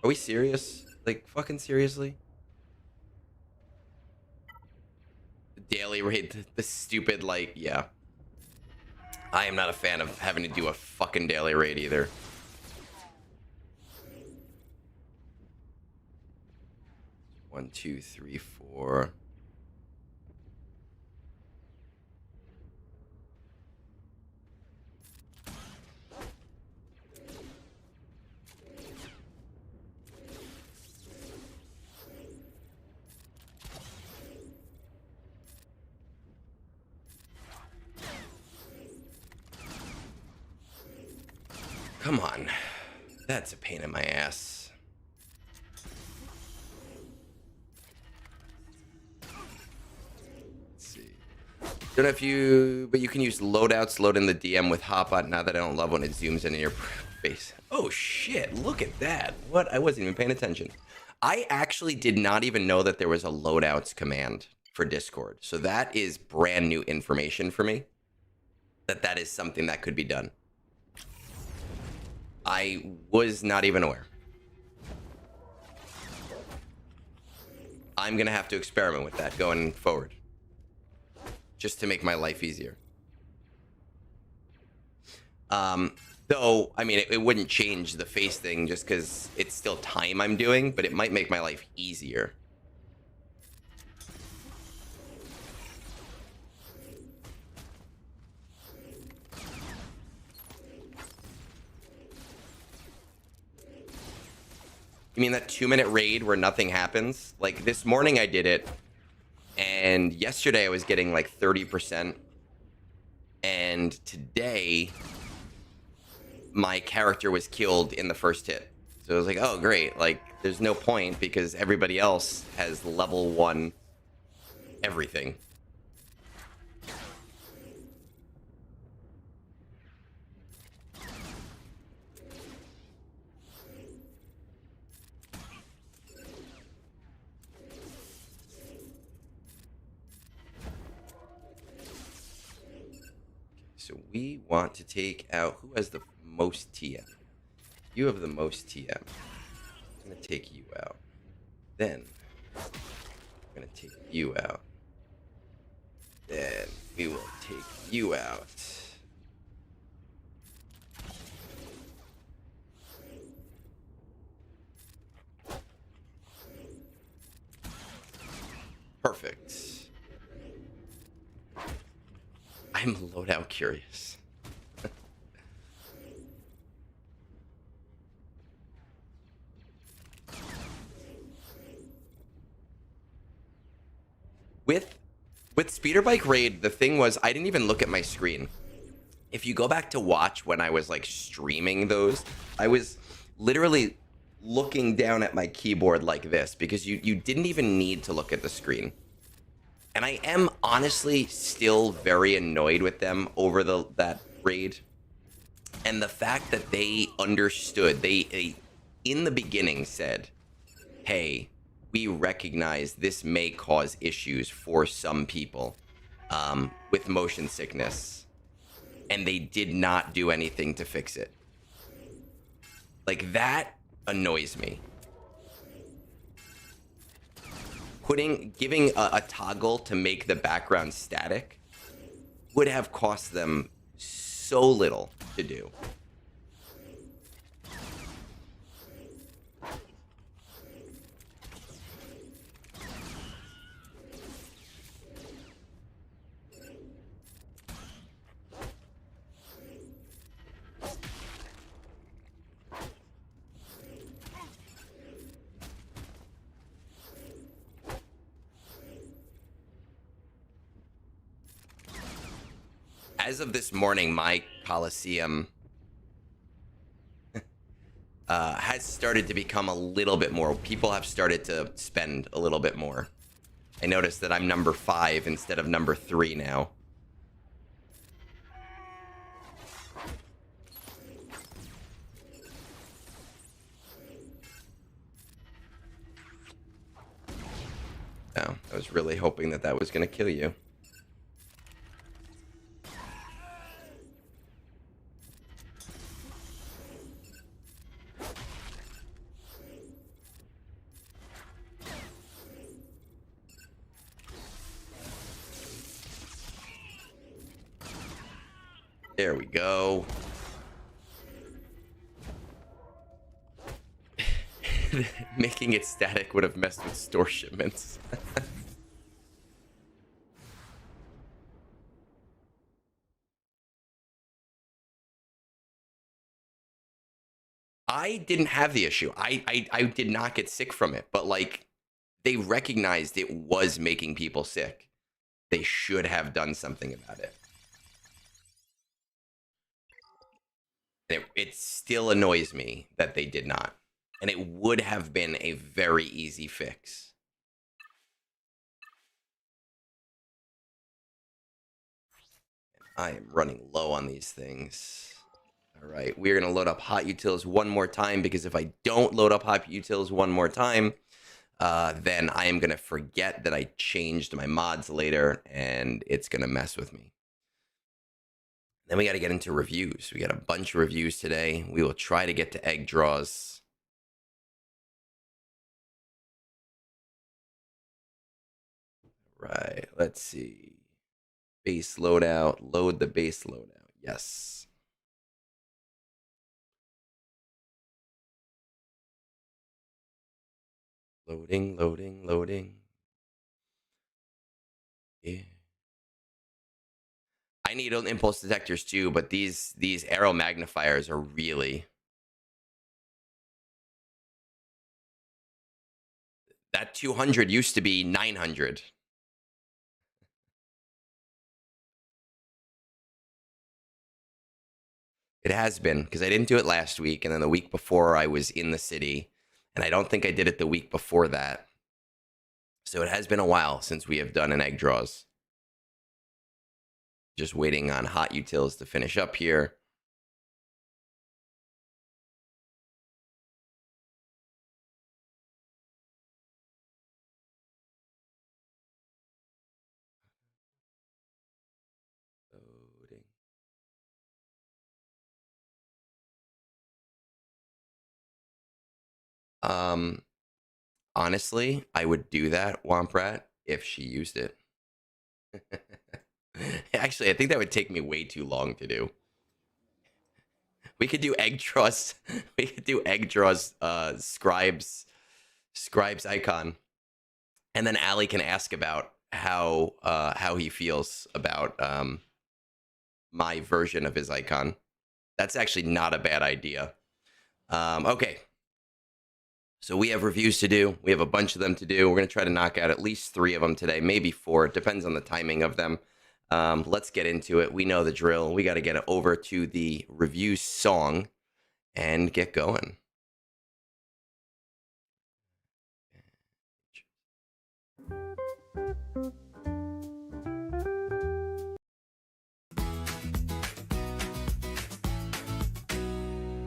Are we serious? Like, fucking seriously? The daily raid, the stupid, like, yeah. I am not a fan of having to do a fucking daily raid either. One, two, three, four. Come on. That's a pain in my ass. Let's see. Don't know if you, but you can use loadouts, load in the DM with Hotbot. Now that I don't love when it zooms in your face. Oh shit, look at that. What? I wasn't even paying attention. I actually did not even know that there was a loadouts command for Discord. So that is brand new information for me. That is something that could be done. I was not even aware. I'm going to have to experiment with that going forward. Just to make my life easier. Though, I mean, it wouldn't change the face thing just because it's still time I'm doing, but it might make my life easier. You mean that 2-minute raid where nothing happens? Like, this morning I did it, and yesterday I was getting like 30%, and today my character was killed in the first hit. So I was like, oh, great. Like, there's no point because everybody else has level 1 everything. So we want to take out, who has the most TM? You have the most TM. I'm going to take you out. Then, I'm going to take you out. Then, we will take you out. Perfect. I'm loadout curious. With Speeder Bike Raid, the thing was I didn't even look at my screen. if you go back to watch when I was like streaming those, I was literally looking down at my keyboard like this because you didn't even need to look at the screen. And I am honestly still very annoyed with them over that raid. And the fact that they understood, they in the beginning said, hey, we recognize this may cause issues for some people with motion sickness. And they did not do anything to fix it. Like, that annoys me. Giving a toggle to make the background static would have cost them so little to do. As of this morning, my Coliseum has started to become a little bit more. People have started to spend a little bit more. I noticed that I'm number 5 instead of number 3 now. Oh, I was really hoping that that was going to kill you. There we go. Making it static would have messed with store shipments. I didn't have the issue. I did not get sick from it, but like they recognized it was making people sick. They should have done something about it. It still annoys me that they did not. And it would have been a very easy fix. I am running low on these things. All right, we're going to load up hot utils one more time, because if I don't load up hot utils one more time, then I am going to forget that I changed my mods later, and it's going to mess with me. Then we got to get into reviews. We got a bunch of reviews today. We will try to get to egg draws. Right, let's see. Base loadout. Load the base loadout. Yes. Loading, loading, loading. Yeah. I need impulse detectors too, but these arrow magnifiers are really... That 200 used to be 900. It has been, because I didn't do it last week, and then the week before I was in the city, and I don't think I did it the week before that. So it has been a while since we have done an egg draws. Just waiting on hot utils to finish up here. Loading. Honestly, I would do that, Womp Rat, if she used it. Actually, I think that would take me way too long to do. We could do egg draws. We could do egg draws, scribe's icon, and then Ali can ask about how he feels about my version of his icon. That's actually not a bad idea. Okay. So we have reviews to do. We have a bunch of them to do. We're going to try to knock out at least 3 of them today, maybe 4. It depends on the timing of them. Let's get into it. We know the drill. We got to get it over to the review song and get going.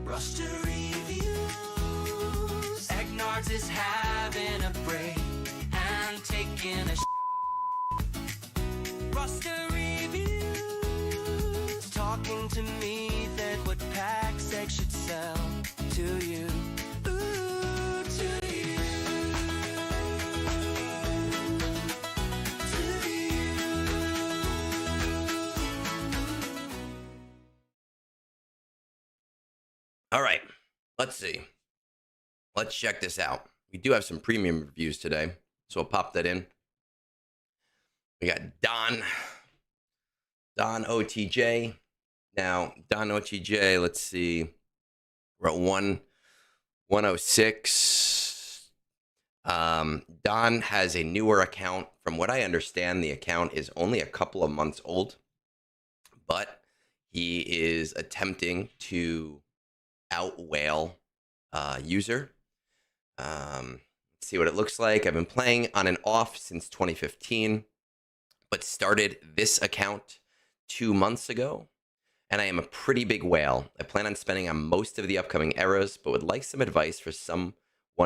Rush to reviews. Egnards is having a break and taking a Rush to reviews. Talking to me that what pack sex should sell to you. Ooh, to you. To you. All right, let's see. Let's check this out. We do have some premium reviews today, so I'll pop that in. We got DonoTJ. Now, DonoTJ, let's see. We're at 106. Don has a newer account. From what I understand, the account is only a couple of months old, but he is attempting to out-whale user. Let's see what it looks like. I've been playing on and off since 2015, but started this account 2 months ago, and I am a pretty big whale. I plan on spending on most of the upcoming eras, but would like some advice for someone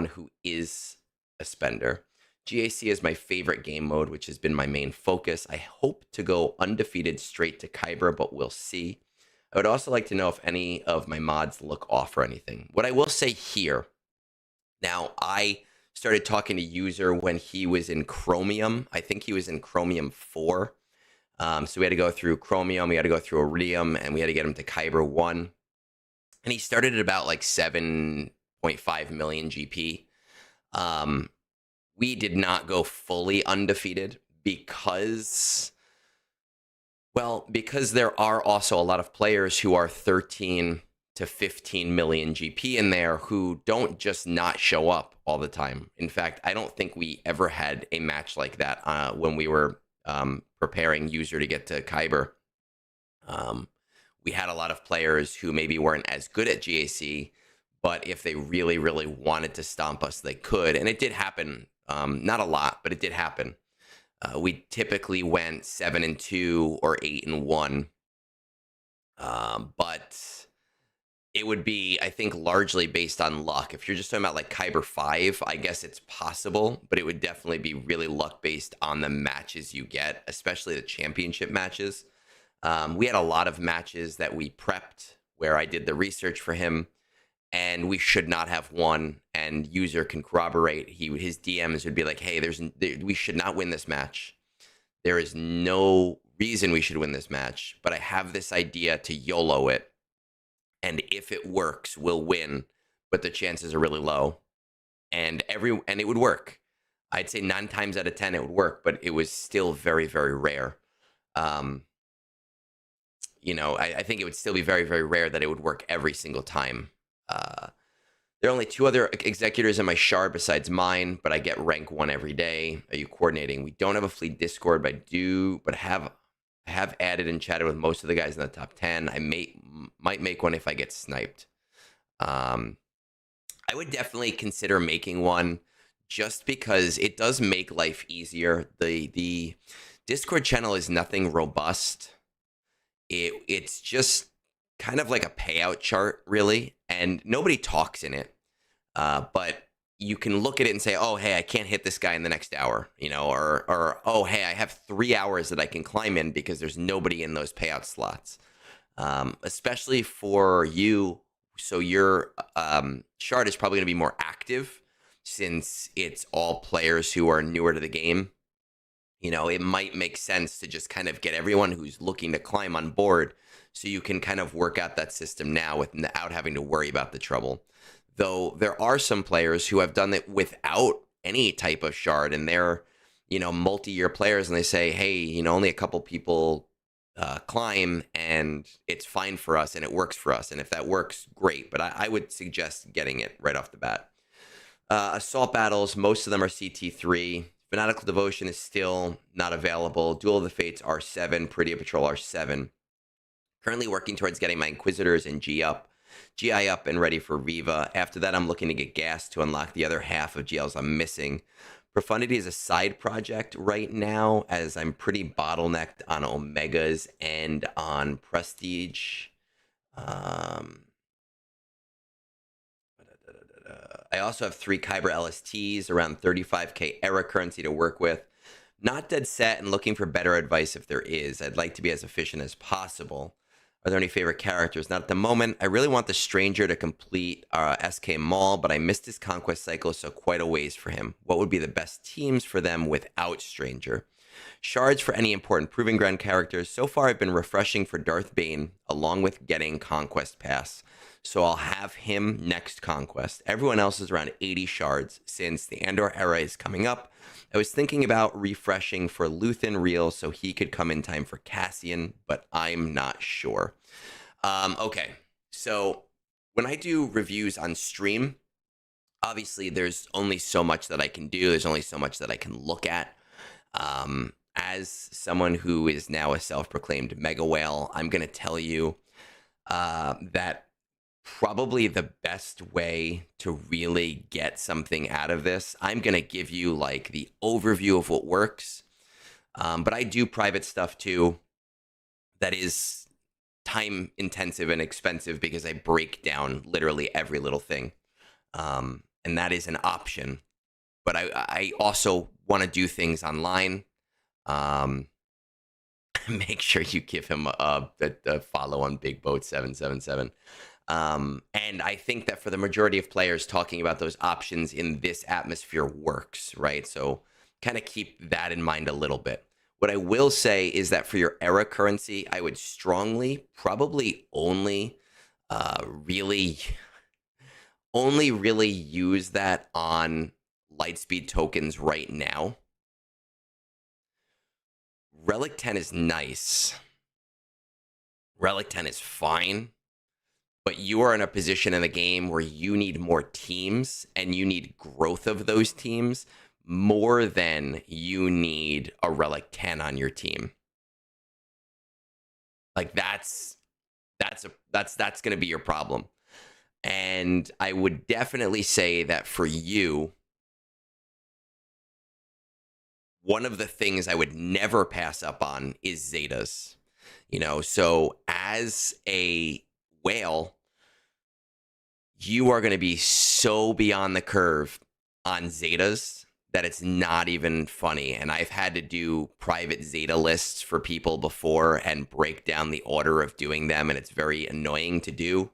who is a spender. GAC is my favorite game mode, which has been my main focus. I hope to go undefeated straight to Kyber, but we'll see. I would also like to know if any of my mods look off or anything. What I will say here, now I started talking to User when he was in Chromium. I think he was in Chromium 4. So we had to go through Chromium, we had to go through Iridium, and we had to get him to Kyber 1. And he started at about like 7.5 million GP. We did not go fully undefeated because there are also a lot of players who are 13 to 15 million GP in there who don't just not show up all the time. In fact, I don't think we ever had a match like that when we were preparing User to get to Kyber. We had a lot of players who maybe weren't as good at GAC, but if they really, really wanted to stomp us, they could. And it did happen. Not a lot, but it did happen. We typically went 7-2 or 8-1. But it would be, I think, largely based on luck. If you're just talking about like Kyber 5, I guess it's possible, but it would definitely be really luck based on the matches you get, especially the championship matches. We had a lot of matches that we prepped where I did the research for him, and we should not have won, and User can corroborate. His DMs would be like, hey, we should not win this match. There is no reason we should win this match, but I have this idea to YOLO it, and if it works, we'll win, but the chances are really low. And it would work. I'd say 9 times out of 10 it would work, but it was still very, very rare. You know, I think it would still be very, very rare that it would work every single time. There are only 2 other executors in my shard besides mine, but I get rank 1 every day. Are you coordinating? We don't have a fleet Discord, but I have added and chatted with most of the guys in the top 10. I might make one if I get sniped. I would definitely consider making one just because it does make life easier. The Discord channel is nothing robust. It's just kind of like a payout chart, really, and nobody talks in it. But you can look at it and say, oh, hey, I can't hit this guy in the next hour, you know, or oh, hey, I have 3 hours that I can climb in because there's nobody in those payout slots. Especially for you, so your shard is probably going to be more active since it's all players who are newer to the game. You know, it might make sense to just kind of get everyone who's looking to climb on board so you can kind of work out that system now without having to worry about the trouble. Though there are some players who have done it without any type of shard, and they're, you know, multi-year players, and they say, hey, you know, only a couple people climb, and it's fine for us, and it works for us. And if that works, great. But I would suggest getting it right off the bat. Assault battles, most of them are CT3. Fanatical Devotion is still not available. Duel of the Fates R7, Pretty Patrol R7. Currently working towards getting my Inquisitors and GI up and ready for Viva. After that, I'm looking to get gas to unlock the other half of GLs I'm missing. Profundity is a side project right now, as I'm pretty bottlenecked on Omegas and on Prestige. I also have 3 Kyber LSTs, around 35k era currency to work with. Not dead set and looking for better advice if there is. I'd like to be as efficient as possible. Are there any favorite characters? Not at the moment. I really want the Stranger to complete SK Maul, but I missed his Conquest cycle, so quite a ways for him. What would be the best teams for them without Stranger? Shards for any important Proving Ground characters. So far, I've been refreshing for Darth Bane, along with getting Conquest Pass. So I'll have him next Conquest. Everyone else is around 80 shards since the Andor era is coming up. I was thinking about refreshing for Luthen Real so he could come in time for Cassian, but I'm not sure. Okay, so when I do reviews on stream, obviously there's only so much that I can do. There's only so much that I can look at. As someone who is now a self-proclaimed mega whale, I'm going to tell you that probably the best way to really get something out of this, I'm going to give you like the overview of what works. But I do private stuff too that is time intensive and expensive because I break down literally every little thing. And that is an option. But I also want to do things online. Make sure you give him a follow on Big Boat 777. And I think that for the majority of players, talking about those options in this atmosphere works, right? So kind of keep that in mind a little bit. What I will say is that for your era currency, I would strongly, probably only really use that on Lightspeed tokens right now. Relic 10 is nice. Relic 10 is fine. But you are in a position in the game where you need more teams and you need growth of those teams more than you need a Relic 10 on your team. Like that's going to be your problem. And I would definitely say that for you, one of the things I would never pass up on is Zetas. You know, so as a whale, you are going to be so beyond the curve on Zetas that it's not even funny. And I've had to do private Zeta lists for people before and break down the order of doing them, and it's very annoying to do.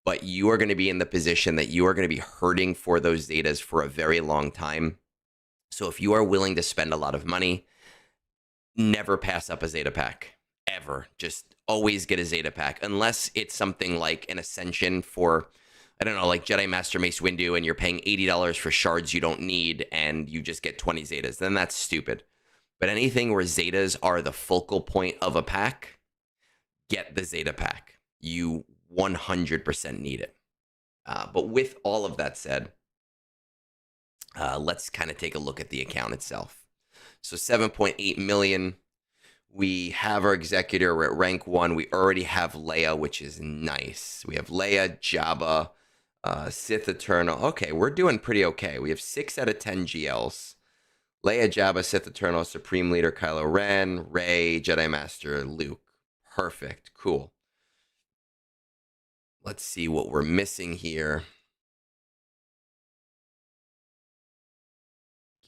But you are going to be in the position that you are going to be hurting for those Zetas for a very long time. So if you are willing to spend a lot of money, never pass up a Zeta pack. Ever. Just always get a Zeta pack. Unless it's something like an Ascension for, I don't know, like Jedi Master Mace Windu, and you're paying $80 for shards you don't need, and you just get 20 Zetas. Then that's stupid. But anything where Zetas are the focal point of a pack, get the Zeta pack. You 100% need it. But with all of that said, let's kind of take a look at the account itself. So 7.8 million. We have our Executor. We're at rank 1. We already have Leia, which is nice. We have Leia, Jabba, Sith Eternal. Okay, we're doing pretty okay. We have 6 out of 10 GLs. Leia, Jabba, Sith Eternal, Supreme Leader Kylo Ren, Rey, Jedi Master Luke. Perfect. Cool. Let's see what we're missing here.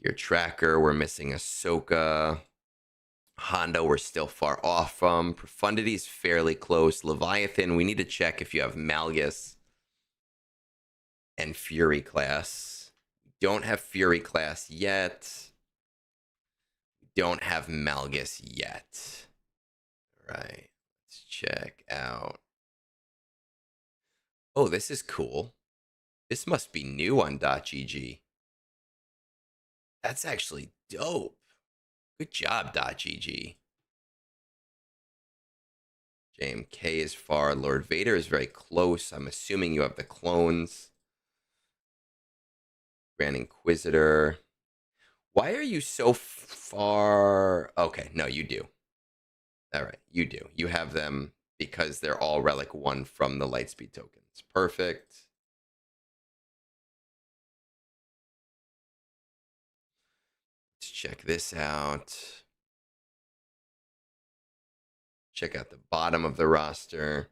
Gear Tracker, we're missing Ahsoka. Honda, we're still far off from. Profundity is fairly close. Leviathan, we need to check if you have Malgus and Fury class. Don't have Fury class yet. Don't have Malgus yet. All right, let's check out. Oh, this is cool. This must be new on .gg. That's actually dope. Good job, .gg. JMK is far. Lord Vader is very close. I'm assuming you have the clones. Grand Inquisitor. Why are you so far? Okay, no, you do. All right, you do. You have them because they're all Relic 1 from the Lightspeed tokens. Perfect. Let's check this out. Check out the bottom of the roster.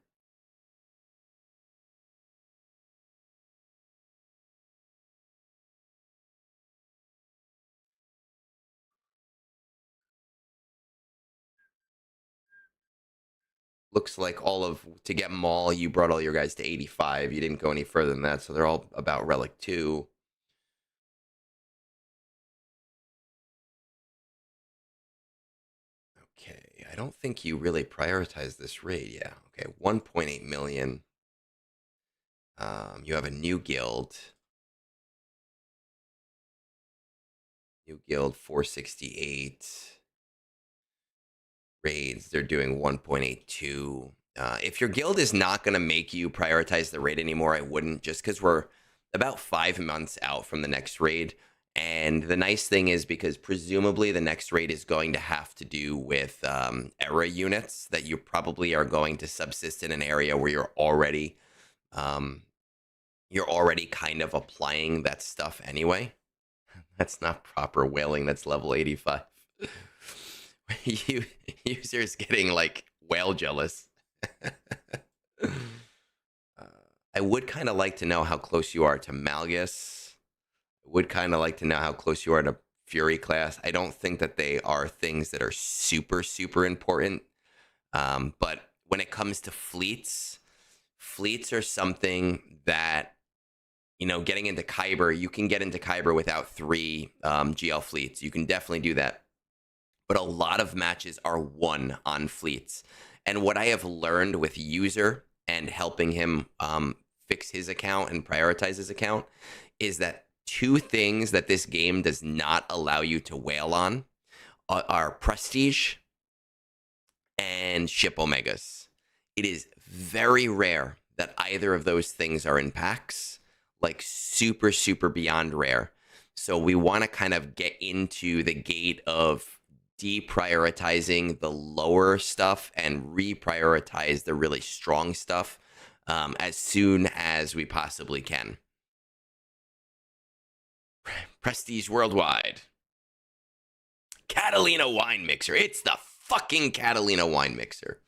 Looks like to get Maul, you brought all your guys to 85. You didn't go any further than that, so they're all about Relic 2. Okay, I don't think you really prioritize this raid. Yeah, okay, 1.8 million. You have a new guild. New guild 468. Raids, they're doing 1.82. If your guild is not going to make you prioritize the raid anymore, I wouldn't, just because we're about 5 months out from the next raid. And the nice thing is, because presumably the next raid is going to have to do with era units that you probably are going to subsist in an area where you're already kind of applying that stuff anyway. That's not proper whaling. That's level 85. Users getting like whale jealous. I would kind of like to know how close you are to Malgus. I would kind of like to know how close you are to Fury class. I don't think that they are things that are super, super important. But when it comes to fleets are something that, getting into Kyber, you can get into Kyber without 3 GL fleets. You can definitely do that. But a lot of matches are won on fleets. And what I have learned with User and helping him fix his account and prioritize his account is that 2 things that this game does not allow you to whale on are Prestige and Ship Omegas. It is very rare that either of those things are in packs, like super, super beyond rare. So we want to kind of get into the gate of deprioritizing the lower stuff and reprioritize the really strong stuff as soon as we possibly can. Prestige Worldwide. Catalina Wine Mixer. It's the fucking Catalina Wine Mixer.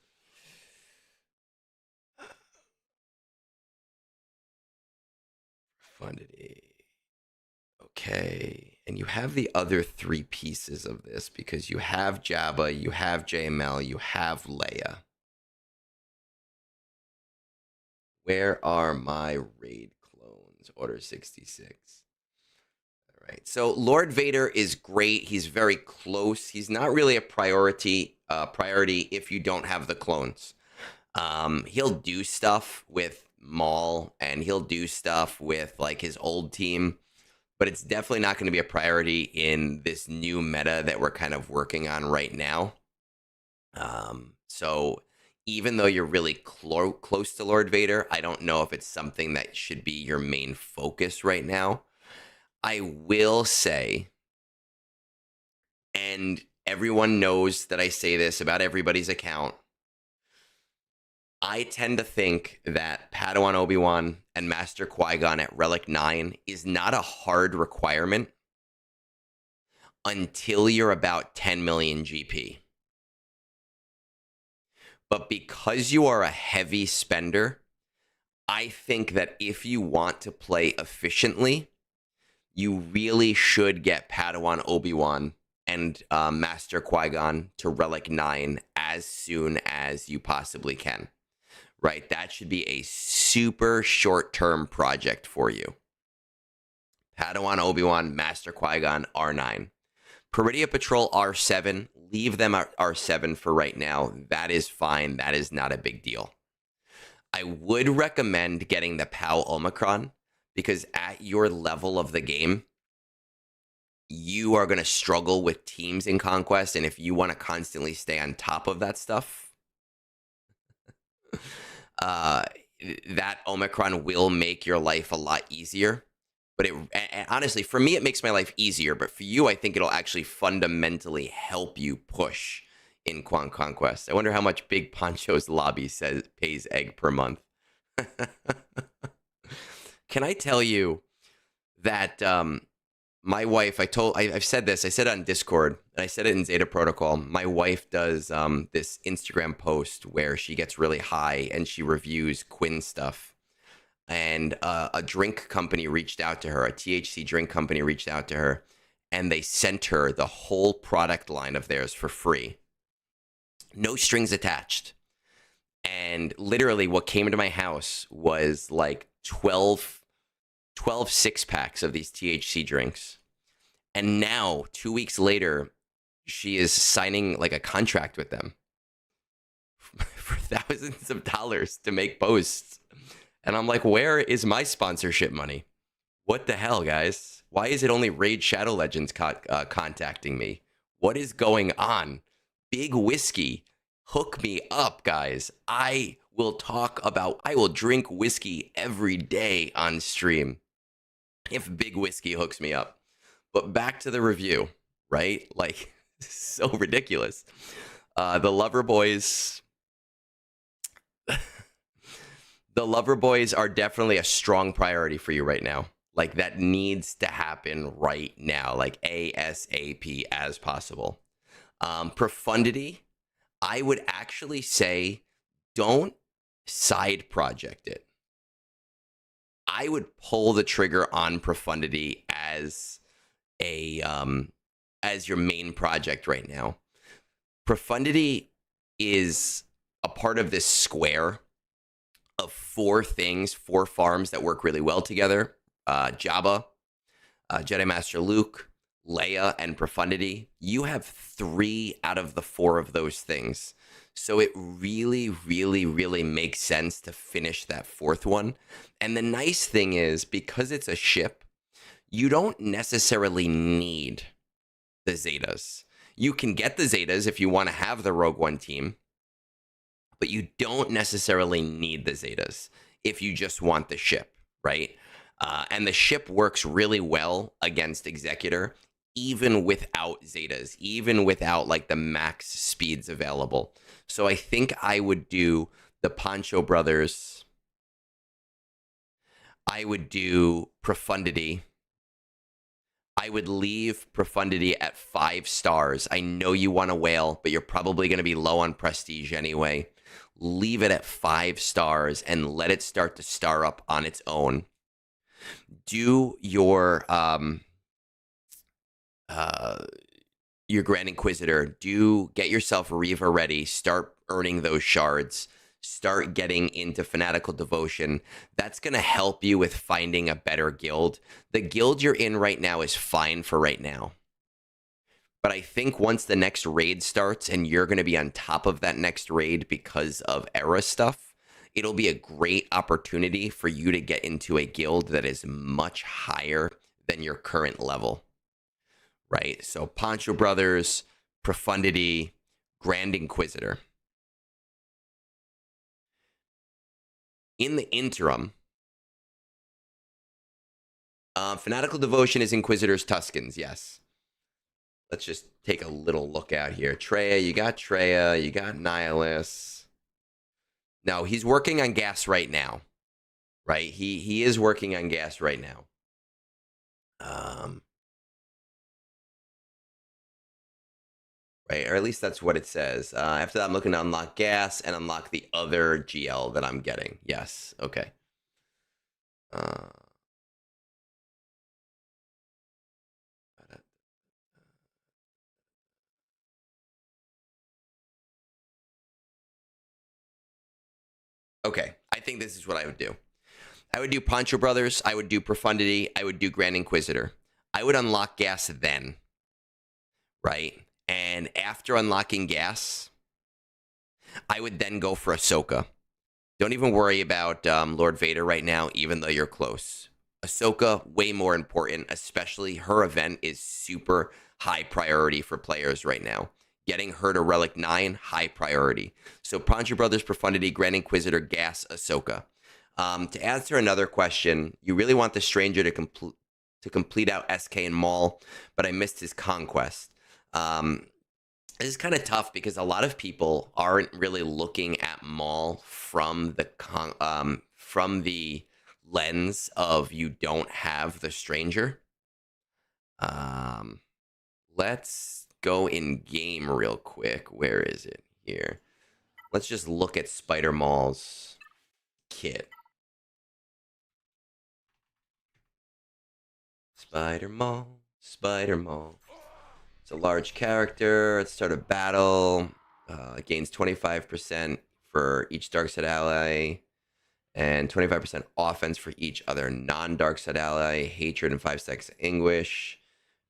Profundity. Okay. And you have the other 3 pieces of this because you have Jabba, you have JML, you have Leia. Where are my raid clones? Order 66. All right. So Lord Vader is great. He's very close. He's not really a priority if you don't have the clones. He'll do stuff with Maul and he'll do stuff with like his old team. But it's definitely not going to be a priority in this new meta that we're kind of working on right now. So even though you're really close to Lord Vader, I don't know if it's something that should be your main focus right now. I will say, and everyone knows that I say this about everybody's account, I tend to think that Padawan Obi-Wan and Master Qui-Gon at Relic 9 is not a hard requirement until you're about 10 million GP. But because you are a heavy spender, I think that if you want to play efficiently, you really should get Padawan Obi-Wan and Master Qui-Gon to Relic 9 as soon as you possibly can. Right, that should be a super short-term project for you. Padawan Obi-Wan, Master Qui-Gon, R9. Peridia Patrol, R7. Leave them at R7 for right now. That is fine. That is not a big deal. I would recommend getting the POW Omicron because at your level of the game, you are going to struggle with teams in Conquest. And if you want to constantly stay on top of that stuff, that Omicron will make your life a lot easier. But honestly, for me, it makes my life easier. But for you, I think it'll actually fundamentally help you push in Conquest. I wonder how much Big Poncho's lobby says pays egg per month. Can I tell you that my wife, I've said this, I said it on Discord, and I said it in Zeta Protocol. My wife does this Instagram post where she gets really high and she reviews Quinn stuff. And a drink company reached out to her, a THC drink company reached out to her, and they sent her the whole product line of theirs for free. No strings attached. And literally what came to my house was like 12 six-packs of these THC drinks. And now, 2 weeks later, she is signing like a contract with them for thousands of dollars to make posts. And I'm like, where is my sponsorship money? What the hell, guys? Why is it only Raid Shadow Legends contacting me? What is going on? Big Whiskey, hook me up, guys. I will drink whiskey every day on stream if Big Whiskey hooks me up. But back to the review, right? Like, so ridiculous. The Lover Boys... The Lover Boys are definitely a strong priority for you right now. Like, that needs to happen right now, like ASAP as possible. Profundity, I would actually say don't side project it. I would pull the trigger on Profundity as your main project right now. Profundity is a part of this square of four farms that work really well together. Jabba, Jedi Master Luke, Leia, and Profundity. You have 3 out of the 4 of those things. So it really, really, really makes sense to finish that 4th one. And the nice thing is, because it's a ship, you don't necessarily need the Zetas. You can get the Zetas if you want to have the Rogue One team, but you don't necessarily need the Zetas if you just want the ship, right? And the ship works really well against Executor, even without Zetas, even without like the max speeds available. So I think I would do the Poncho Brothers. I would do Profundity. I would leave Profundity at 5 stars. I know you want a whale, but you're probably going to be low on prestige anyway. Leave it at 5 stars and let it start to star up on its own. Do your Grand Inquisitor. Get yourself Reva ready. Start earning those shards. Start getting into Fanatical Devotion. That's going to help you with finding a better guild. The guild you're in right now is fine for right now. But I think once the next raid starts and you're going to be on top of that next raid because of era stuff, it'll be a great opportunity for you to get into a guild that is much higher than your current level. Right? So Poncho Brothers, Profundity, Grand Inquisitor. In the interim, Fanatical Devotion is Inquisitors Tuscans, yes. Let's just take a little look out here. Treya, you got Nihilus. No, he's working on gas right now. Right? He is working on gas right now. Right, or at least that's what it says. After that, I'm looking to unlock gas and unlock the other GL that I'm getting. Yes, okay. Okay, I think this is what I would do. I would do Poncho Brothers. I would do Profundity. I would do Grand Inquisitor. I would unlock gas then. Right? And after unlocking gas, I would then go for Ahsoka. Don't even worry about Lord Vader right now, even though you're close. Ahsoka, way more important, especially her event is super high priority for players right now. Getting her to Relic 9, high priority. So Poncho Brothers, Profundity, Grand Inquisitor, gas, Ahsoka. To answer another question, you really want the Stranger to to complete out SK and Maul, but I missed his Conquest. This is kind of tough because a lot of people aren't really looking at Maul from the lens of you don't have the stranger. Let's go in game real quick. Where is it? Here. Let's just look at Spider Maul's kit. Spider Maul, Spider Maul. It's a large character. At the start of battle, gains 25% for each dark side ally, and 25% offense for each other non-dark side ally. Hatred and 5 stacks of anguish.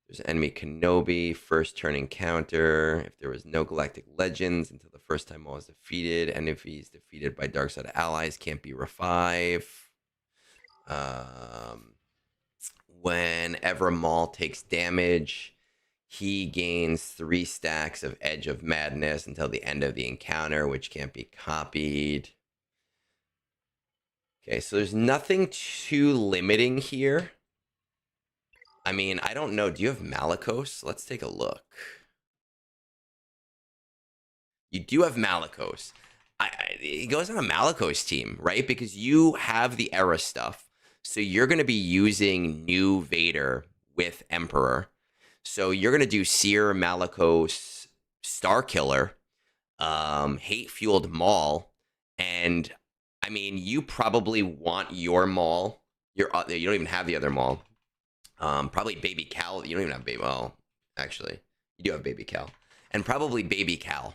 There's enemy Kenobi, first turn encounter. If there was no Galactic Legends until the first time Maul is defeated, enemies defeated by dark side allies can't be revived. Whenever Maul takes damage, he gains 3 stacks of Edge of Madness until the end of the encounter, which can't be copied. Okay, so there's nothing too limiting here. I mean, I don't know. Do you have Malicos? Let's take a look. You do have Malicos. It goes on a Malicos team, right? Because you have the era stuff. So you're going to be using new Vader with Emperor. So you're going to do Seer, Malicos, Starkiller, Hate-Fueled Maul, and I mean, you probably want your Maul. You don't even have the other Maul. Probably Baby Cal. You don't even have Baby. Well, actually, you do have Baby Cal, and probably Baby Cal.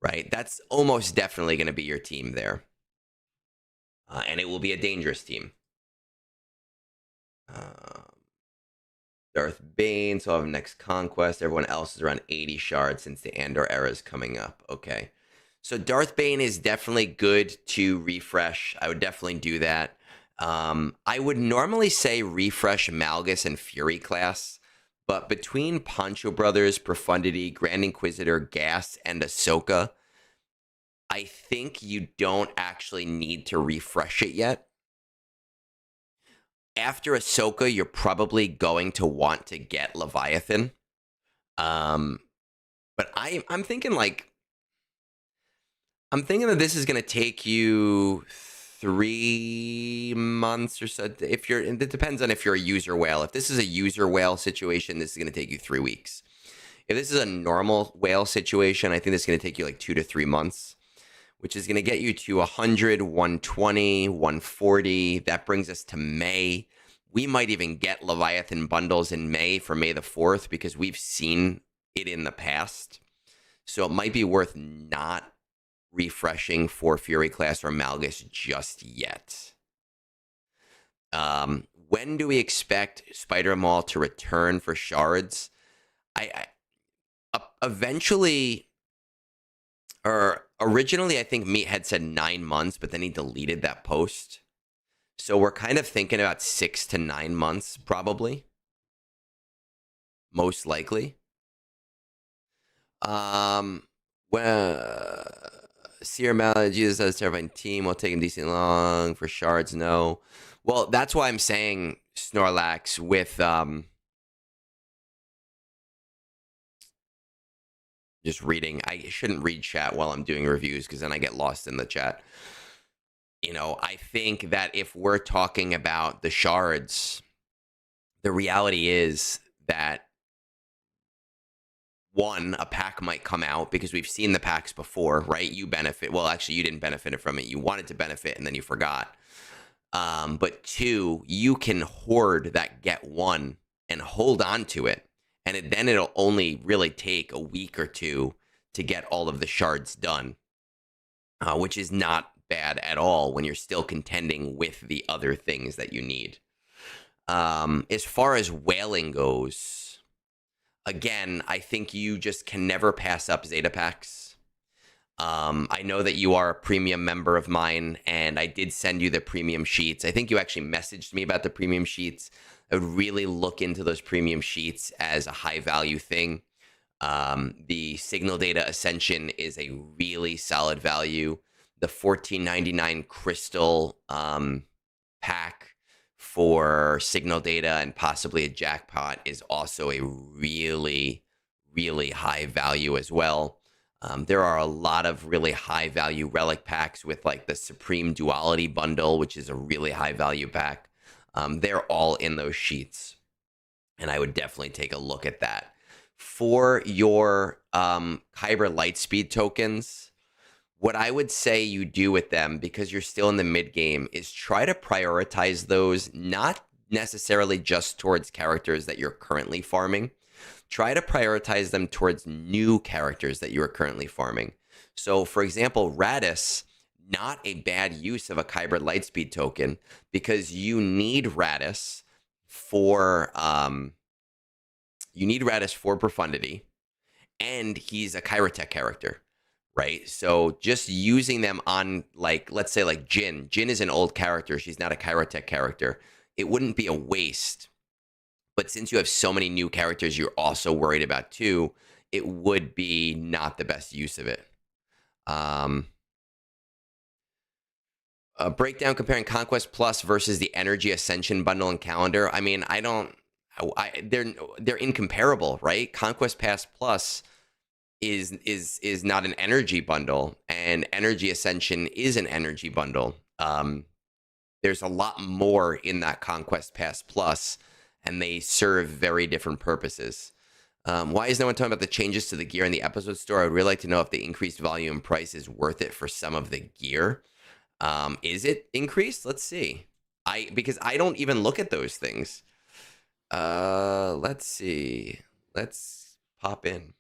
Right? That's almost definitely going to be your team there, and it will be a dangerous team. Darth Bane, so I'll have next Conquest. Everyone else is around 80 shards since the Andor era is coming up. Okay. So Darth Bane is definitely good to refresh. I would definitely do that. I would normally say refresh Malgus and Fury class, but between Poncho Brothers, Profundity, Grand Inquisitor, Gas, and Ahsoka, I think you don't actually need to refresh it yet. After Ahsoka, you're probably going to want to get Leviathan. But I'm thinking like, I'm thinking that this is going to take you 3 months or so. If you're, and it depends on if you're a user whale. If this is a user whale situation, this is going to take you 3 weeks. If this is a normal whale situation, I think this is going to take you like 2 to 3 months, which is going to get you to 100, 120, 140. That brings us to May. We might even get Leviathan bundles in May for May the 4th because we've seen it in the past. So it might be worth not refreshing for Fury class or Malgus just yet. When do we expect Spider-Maul to return for shards? Eventually, or originally, I think Meat had said 9 months, but then he deleted that post. So we're kind of thinking about 6 to 9 months, probably. Most likely. Well, Seer Mallet, Jesus has a terrifying team while taking decent long for shards, no. Well, that's why I'm saying Snorlax with just reading. I shouldn't read chat while I'm doing reviews because then I get lost in the chat. You know, I think that if we're talking about the shards, the reality is that one, a pack might come out because we've seen the packs before, right? You benefit. Well, actually, you didn't benefit from it. You wanted to benefit and then you forgot. But two, you can hoard that get one and hold on to it. And then it'll only really take a week or two to get all of the shards done, which is not bad at all when you're still contending with the other things that you need. As far as whaling goes, again, I think you just can never pass up Zeta packs. I know that you are a premium member of mine, and I did send you the premium sheets. I think you actually messaged me about the premium sheets. I would really look into those premium sheets as a high value thing. The Signal Data Ascension is a really solid value. The $14.99 Crystal pack for signal data and possibly a jackpot is also a really, really high value as well. There are a lot of really high value relic packs with like the Supreme Duality bundle, which is a really high value pack. They're all in those sheets, and I would definitely take a look at that. For your Kyber Lightspeed tokens, what I would say you do with them, because you're still in the mid game, is try to prioritize those, not necessarily just towards characters that you're currently farming. Try to prioritize them towards new characters that you are currently farming. So, for example, Radis, not a bad use of a Kyber Lightspeed token, because you need Radis for Profundity, and he's a Kyrotech character, right? So just using them on, like, let's say like Jin. Jin is an old character. She's not a Kyrotech character. It wouldn't be a waste. But since you have so many new characters you're also worried about too, it would be not the best use of it. A breakdown comparing Conquest Plus versus the Energy Ascension bundle and calendar. I mean, they're incomparable, right? Conquest Pass Plus is not an energy bundle, and Energy Ascension is an energy bundle. There's a lot more in that Conquest Pass Plus, and they serve very different purposes. Why is no one talking about the changes to the gear in the episode store? I would really like to know if the increased volume price is worth it for some of the gear. Is it increased? Let's see. Because I don't even look at those things. Let's see. Let's pop in.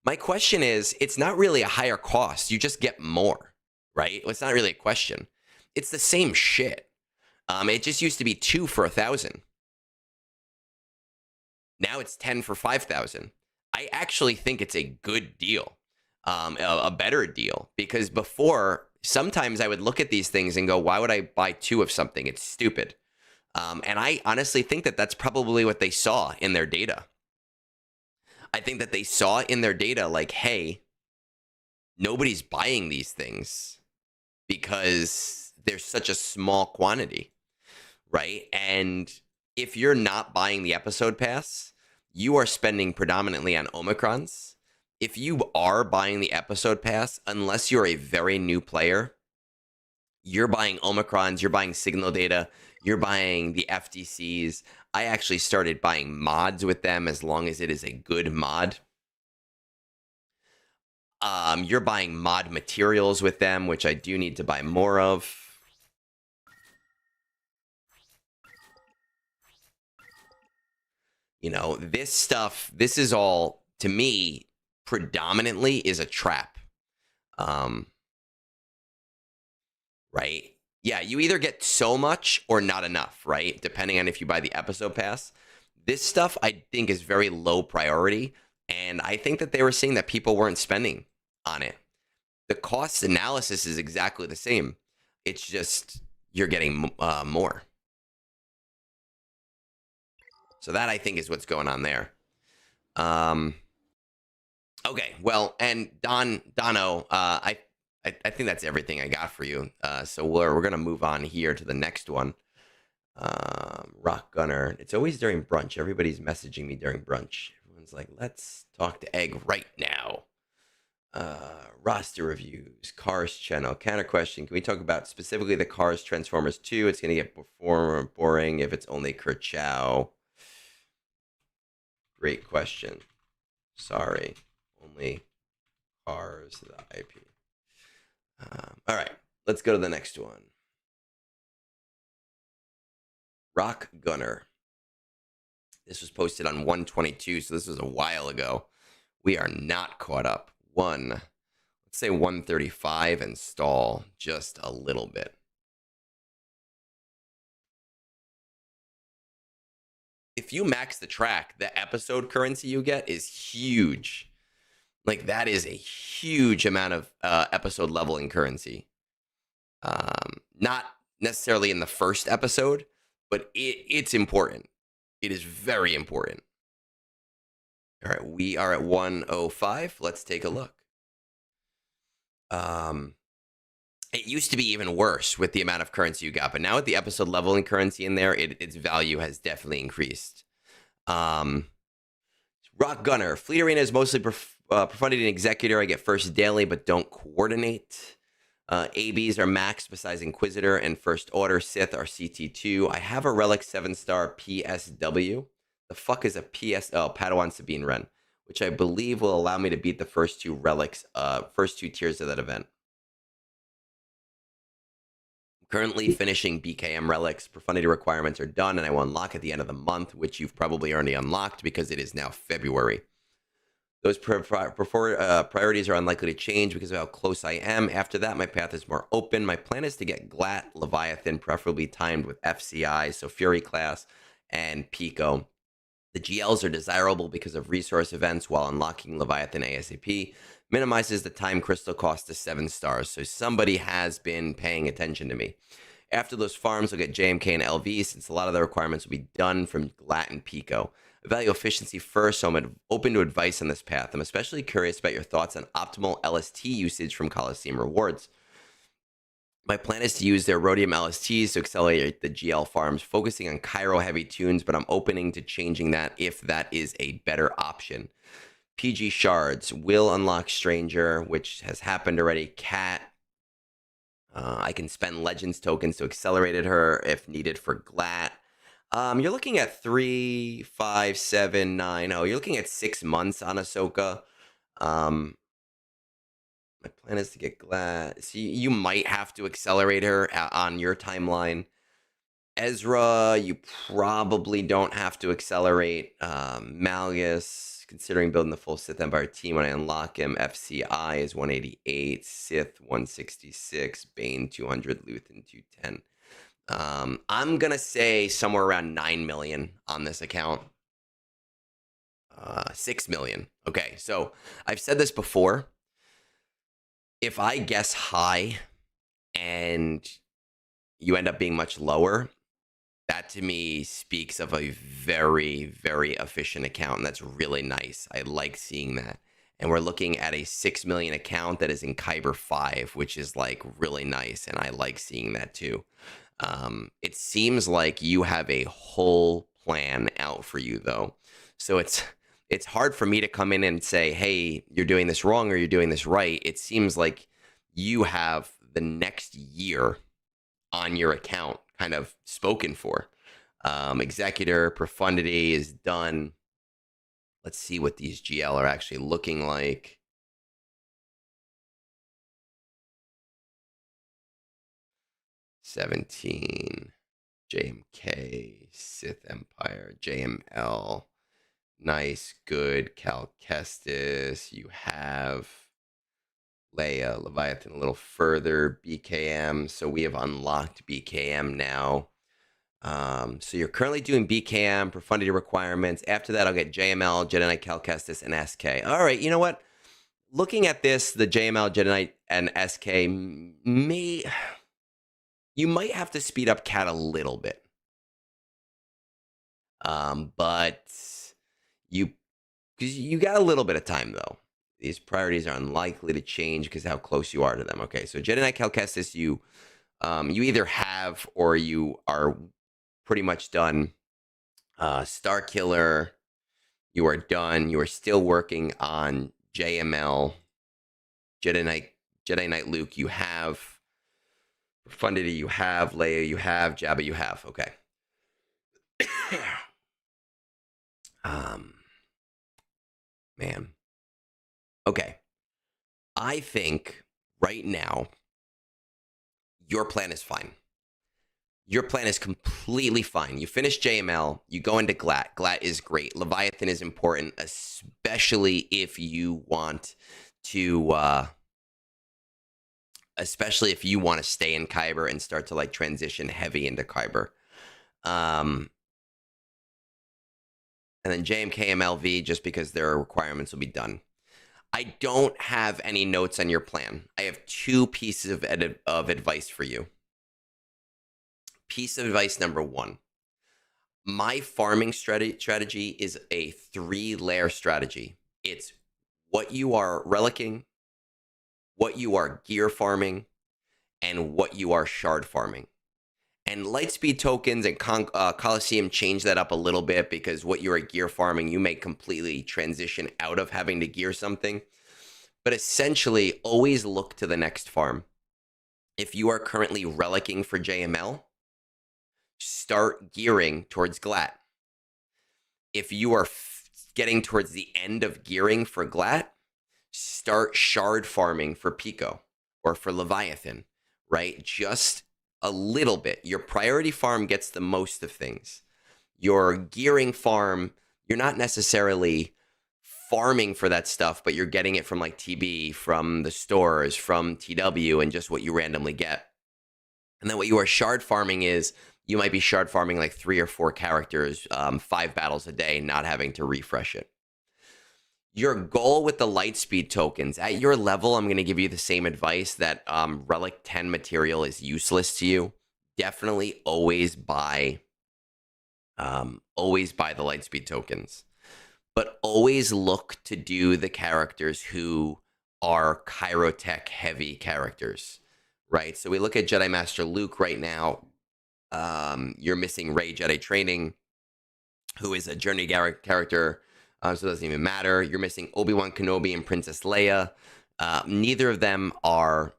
My question is, it's not really a higher cost. You just get more, right? It's not really a question. It's the same shit. It just used to be 2 for 1,000. Now it's 10 for 5,000. I actually think it's a good deal, a better deal, because before, sometimes I would look at these things and go, why would I buy 2 of something? It's stupid. And I honestly think that that's probably what they saw in their data. I think that they saw in their data, like, hey, nobody's buying these things because there's such a small quantity, right? And if you're not buying the episode pass, you are spending predominantly on Omicrons. If you are buying the episode pass, unless you're a very new player, you're buying Omicrons, you're buying signal data, you're buying the FDCs. I actually started buying mods with them as long as it is a good mod. You're buying mod materials with them, which I do need to buy more of. You know, this stuff, this is all, to me, predominantly is a trap. Right? Yeah, you either get so much or not enough, right? Depending on if you buy the episode pass. This stuff, I think, is very low priority, and I think that they were seeing that people weren't spending on it. The cost analysis is exactly the same. It's just you're getting more. So that, I think, is what's going on there. Okay, well, and Dono, I think that's everything I got for you. So we're going to move on here to the next one. Rockgunner. It's always during brunch. Everybody's messaging me during brunch. Everyone's like, let's talk to Egg right now. Roster reviews. Cars channel. Counter question. Can we talk about specifically the Cars Transformers 2? It's going to get boring if it's only Kerchow. Great question. Sorry. Only Cars, the IP. All right, let's go to the next one. Rockgunner. This was posted on 122, so this was a while ago. We are not caught up. Let's say 135 and stall just a little bit. If you max the track, the episode currency you get is huge. Like, that is a huge amount of episode leveling currency. Not necessarily in the first episode, but it's important. It is very important. All right, we are at 105. Let's take a look. It used to be even worse with the amount of currency you got, but now with the episode leveling currency in there, its value has definitely increased. Rockgunner. Fleet Arena is mostly Profundity and Executor. I get first daily, but don't coordinate. ABs are maxed besides Inquisitor, and First Order Sith are CT2. I have a Relic 7-star PSW. The fuck is a PS? Oh, Padawan Sabine Wren, which I believe will allow me to beat the first two relics, first two tiers of that event. Currently finishing BKM relics. Profundity requirements are done, and I will unlock at the end of the month, which you've probably already unlocked because it is now February. Those priorities are unlikely to change because of how close I am. After that, my path is more open. My plan is to get Glat, Leviathan, preferably timed with FCI, so Fury class, and Pico. The GLs are desirable because of resource events, while unlocking Leviathan ASAP minimizes the time crystal cost to 7 stars, so somebody has been paying attention to me. After those farms, I'll get JMK and LV, since a lot of the requirements will be done from Glat and Pico. I value efficiency first, so I'm open to advice on this path. I'm especially curious about your thoughts on optimal LST usage from Coliseum rewards. My plan is to use their Rhodium LSTs to accelerate the GL farms, focusing on Cairo-heavy tunes, but I'm opening to changing that if that is a better option. PG Shards will unlock Stranger, which has happened already. Cat. I can spend Legends tokens to accelerate her if needed for Glat. You're looking at 3, 5, 7, 9. Oh, you're looking at 6 months on Ahsoka. My plan is to get Glat. So you might have to accelerate her on your timeline. Ezra, you probably don't have to accelerate. Malgus, considering building the full Sith Empire team when I unlock him. FCI is 188. Sith 166. Bane 200. Luthen 210. I'm gonna say somewhere around 9 million on this account. 6 million. Okay, so I've said this before. If I guess high and you end up being much lower, that to me speaks of a very, very efficient account, and that's really nice. I like seeing that. And we're looking at a 6 million account that is in Kyber 5, which is like really nice, and I like seeing that too. It seems like you have a whole plan out for you, though. So it's hard for me to come in and say, hey, you're doing this wrong or you're doing this right. It seems like you have the next year on your account kind of spoken for. Executor, Profundity is done. Let's see what these GL are actually looking like. $17, JMK, Sith Empire, JML. Nice, good. Cal Kestis. You have Leia, Leviathan a little further. BKM. So we have unlocked BKM now. So you're currently doing BKM, Profundity requirements. After that, I'll get JML, Jedi Knight, Cal Kestis, and SK. All right, you know what? Looking at this, the JML, Jedi Knight, and SK you might have to speed up Cat a little bit. But because you got a little bit of time, though. These priorities are unlikely to change because of how close you are to them. Okay, so Jedi Knight Cal Kestis, you either have or you are pretty much done. Star Killer, you are done. You are still working on JML, Jedi Knight Luke, you have. Profundity, you have. Leia, you have. Jabba, you have. Okay. Man. Okay. I think right now your plan is fine. Your plan is completely fine. You finish JML, you go into Glat. Glat is great. Leviathan is important, especially if you want to stay in Kyber and start to like transition heavy into Kyber. And then JMKMLV, just because their requirements will be done. I don't have any notes on your plan. I have 2 pieces of advice for you. Piece of advice number 1. My farming strategy is a 3-layer strategy. It's what you are relicking, what you are gear farming, and what you are shard farming. And Lightspeed tokens and Coliseum change that up a little bit, because what you are gear farming, you may completely transition out of having to gear something. But essentially, always look to the next farm. If you are currently relicking for JML, start gearing towards Glat. If you are getting towards the end of gearing for Glat, start shard farming for Pico or for Leviathan, right? Just a little bit. Your priority farm gets the most of things. Your gearing farm, you're not necessarily farming for that stuff, but you're getting it from like TB, from the stores, from TW, and just what you randomly get. And then what you are shard farming is, you might be shard farming like 3 or 4 characters, 5 battles a day, not having to refresh it. Your goal with the Lightspeed tokens, at your level, I'm going to give you the same advice that Relic 10 material is useless to you. Definitely always buy the Lightspeed tokens. But always look to do the characters who are Chirotech heavy characters, right? So we look at Jedi Master Luke right now. You're missing Rey Jedi Training, who is a Journey character, so it doesn't even matter. You're missing Obi-Wan Kenobi and Princess Leia. Neither of them are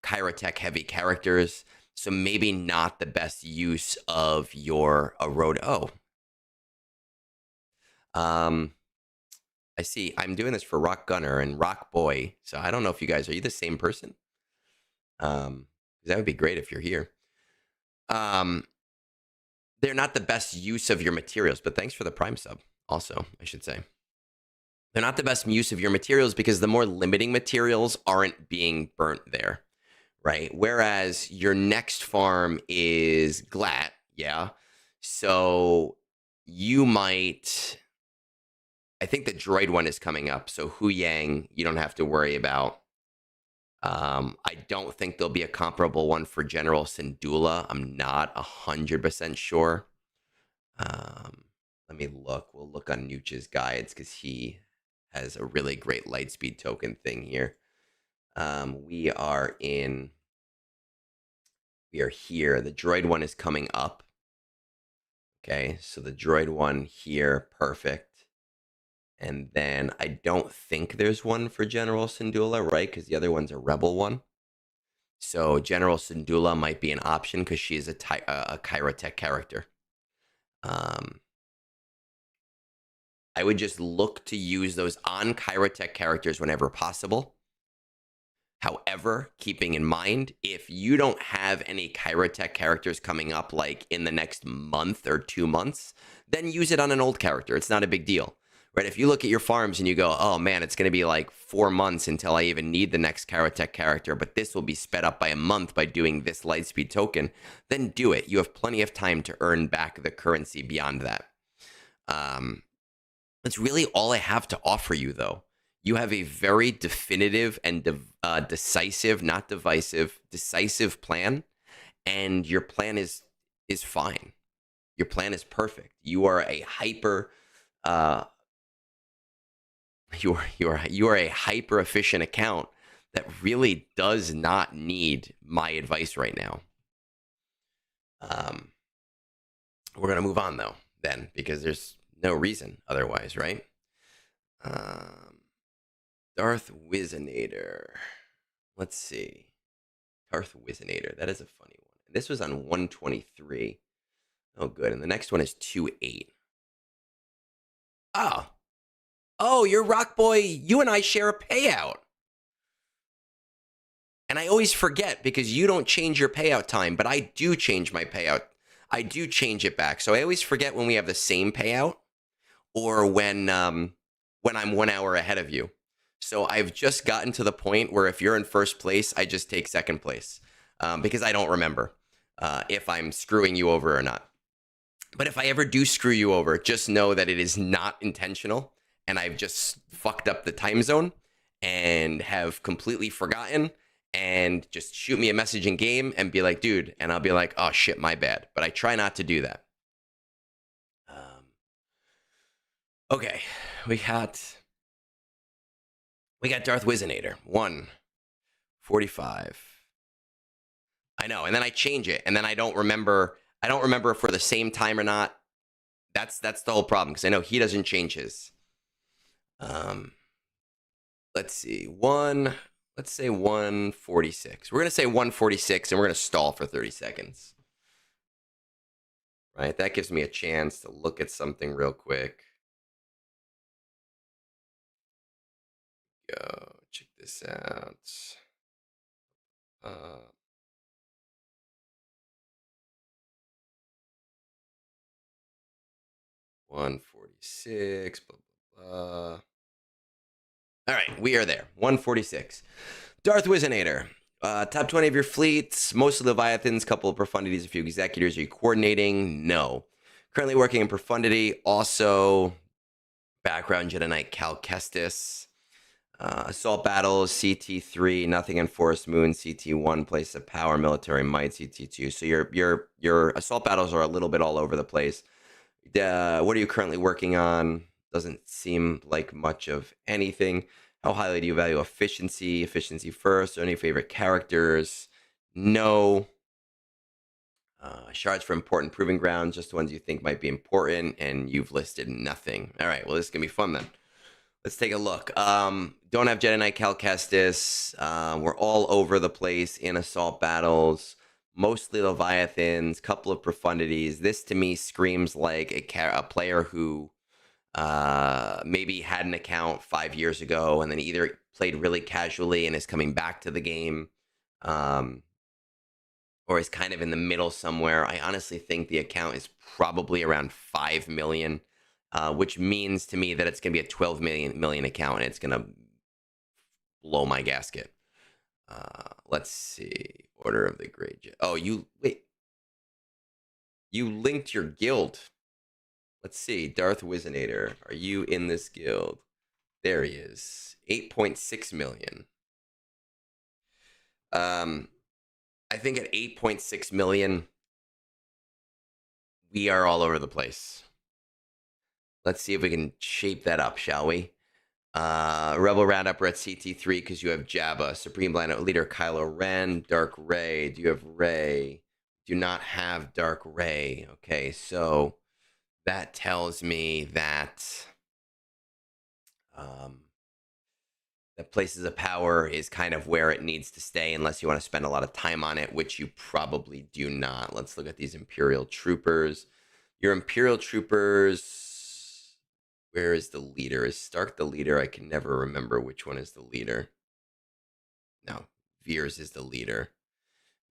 Chirotech heavy characters, so maybe not the best use of your Aroda. I see. I'm doing this for Rockgunner and Rock Boy, so I don't know if you guys, are you the same person? That would be great if you're here. They're not the best use of your materials, but thanks for the Prime sub. Also, I should say, they're not the best use of your materials because the more limiting materials aren't being burnt there, right? Whereas your next farm is Glat, yeah. So you might, I think the droid one is coming up. So Hu Yang, you don't have to worry about. I don't think there'll be a comparable one for General Syndulla. I'm not 100% sure. Let me look. We'll look on Nooch's guides because he has a really great Lightspeed token thing here. We are here. The droid one is coming up. Okay, so the droid one here, perfect. And then I don't think there's one for General Syndulla, right? Because the other one's a Rebel one. So General Syndulla might be an option because she is a Chirotech character. I would just look to use those on Chirotech characters whenever possible. However, keeping in mind, if you don't have any Chirotech characters coming up like in the next month or 2 months, then use it on an old character. It's not a big deal, right? If you look at your farms and you go, oh man, it's going to be like 4 months until I even need the next Chirotech character, but this will be sped up by a month by doing this Lightspeed token, then do it. You have plenty of time to earn back the currency beyond that. That's really all I have to offer you, though. You have a very definitive and decisive, not divisive, decisive plan, and your plan is fine. Your plan is perfect. You are a hyper, you are a hyper efficient account that really does not need my advice right now. We're gonna move on though, then, because there's no reason otherwise, right? Darth Wizanator. Let's see. Darth Wizanator. That is a funny one. This was on 123. Oh, good. And the next one is 28. Oh, you're Rock Boy. You and I share a payout. And I always forget because you don't change your payout time, but I do change my payout. I do change it back. So I always forget when we have the same payout or when I'm 1 hour ahead of you. So I've just gotten to the point where if you're in first place, I just take second place because I don't remember if I'm screwing you over or not. But if I ever do screw you over, just know that it is not intentional and I've just fucked up the time zone and have completely forgotten, and just shoot me a message in game and be like, dude, and I'll be like, oh shit, my bad. But I try not to do that. Okay, we got Darth Wizanator 145. I know, and then I change it, and then I don't remember. I don't remember if we're the same time or not. That's the whole problem because I know he doesn't change his. Let's see, Let's say 146. We're gonna say 146, and we're gonna stall for 30 seconds. Right, that gives me a chance to look at something real quick. Go check this out. 146. Blah blah blah. All right, we are there. 146. Darth Wizanator. Top 20 of your fleets, most of the Leviathans, couple of profundities, a few executors. Are you coordinating? No. Currently working in profundity. Also, background Jedi Knight Cal Kestis. Assault battles, CT3, nothing in Forest Moon, CT1, place of power, military might, CT2. So your assault battles are a little bit all over the place. What are you currently working on? Doesn't seem like much of anything. How highly do you value efficiency? Efficiency first. Any favorite characters? No. Shards for important proving grounds, just the ones you think might be important, and you've listed nothing. All right, well, this is going to be fun then. Let's take a look. Don't have Jedi Knight Cal Kestis. We're all over the place in assault battles. Mostly Leviathans, couple of profundities. This to me screams like a player who maybe had an account 5 years ago and then either played really casually and is coming back to the game, or is kind of in the middle somewhere. I honestly think the account is probably around 5 million. Which means to me that it's going to be a 12 million account, and it's going to blow my gasket. Let's see. Order of the Great. Oh, wait. You linked your guild. Let's see. Darth Wizanator. Are you in this guild? There he is. 8.6 million. I think at 8.6 million, we are all over the place. Let's see if we can shape that up, shall we? Rebel Roundup, we're at CT3 because you have Jabba. Supreme Blind Leader Kylo Ren. Dark Ray. Do you have Ray? Do not have Dark Ray. Okay, so that tells me that that Places of Power is kind of where it needs to stay unless you want to spend a lot of time on it, which you probably do not. Let's look at these Imperial Troopers. Your Imperial Troopers... Where is the leader? Is Stark the leader? I can never remember which one is the leader. No, Veers is the leader.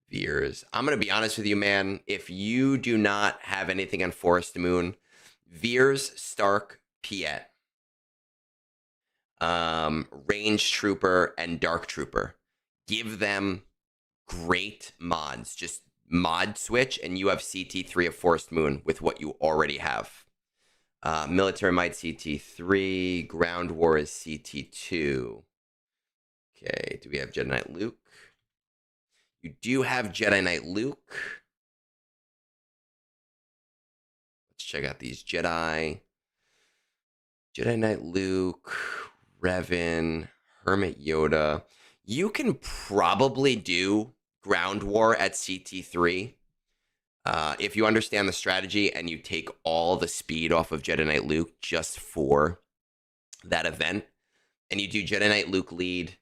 Veers. I'm going to be honest with you, man. If you do not have anything on Forest Moon, Veers, Stark, Piet, Range Trooper, and Dark Trooper. Give them great mods. Just mod switch, and you have CT3 of Forest Moon with what you already have. Military Might CT3. Ground War is CT2. Okay, do we have Jedi Knight Luke? You do have Jedi Knight Luke. Let's check out these Jedi. Jedi Knight Luke, Revan, Hermit Yoda. You can probably do Ground War at CT3. If you understand the strategy and you take all the speed off of Jedi Knight Luke just for that event, and you do Jedi Knight Luke lead,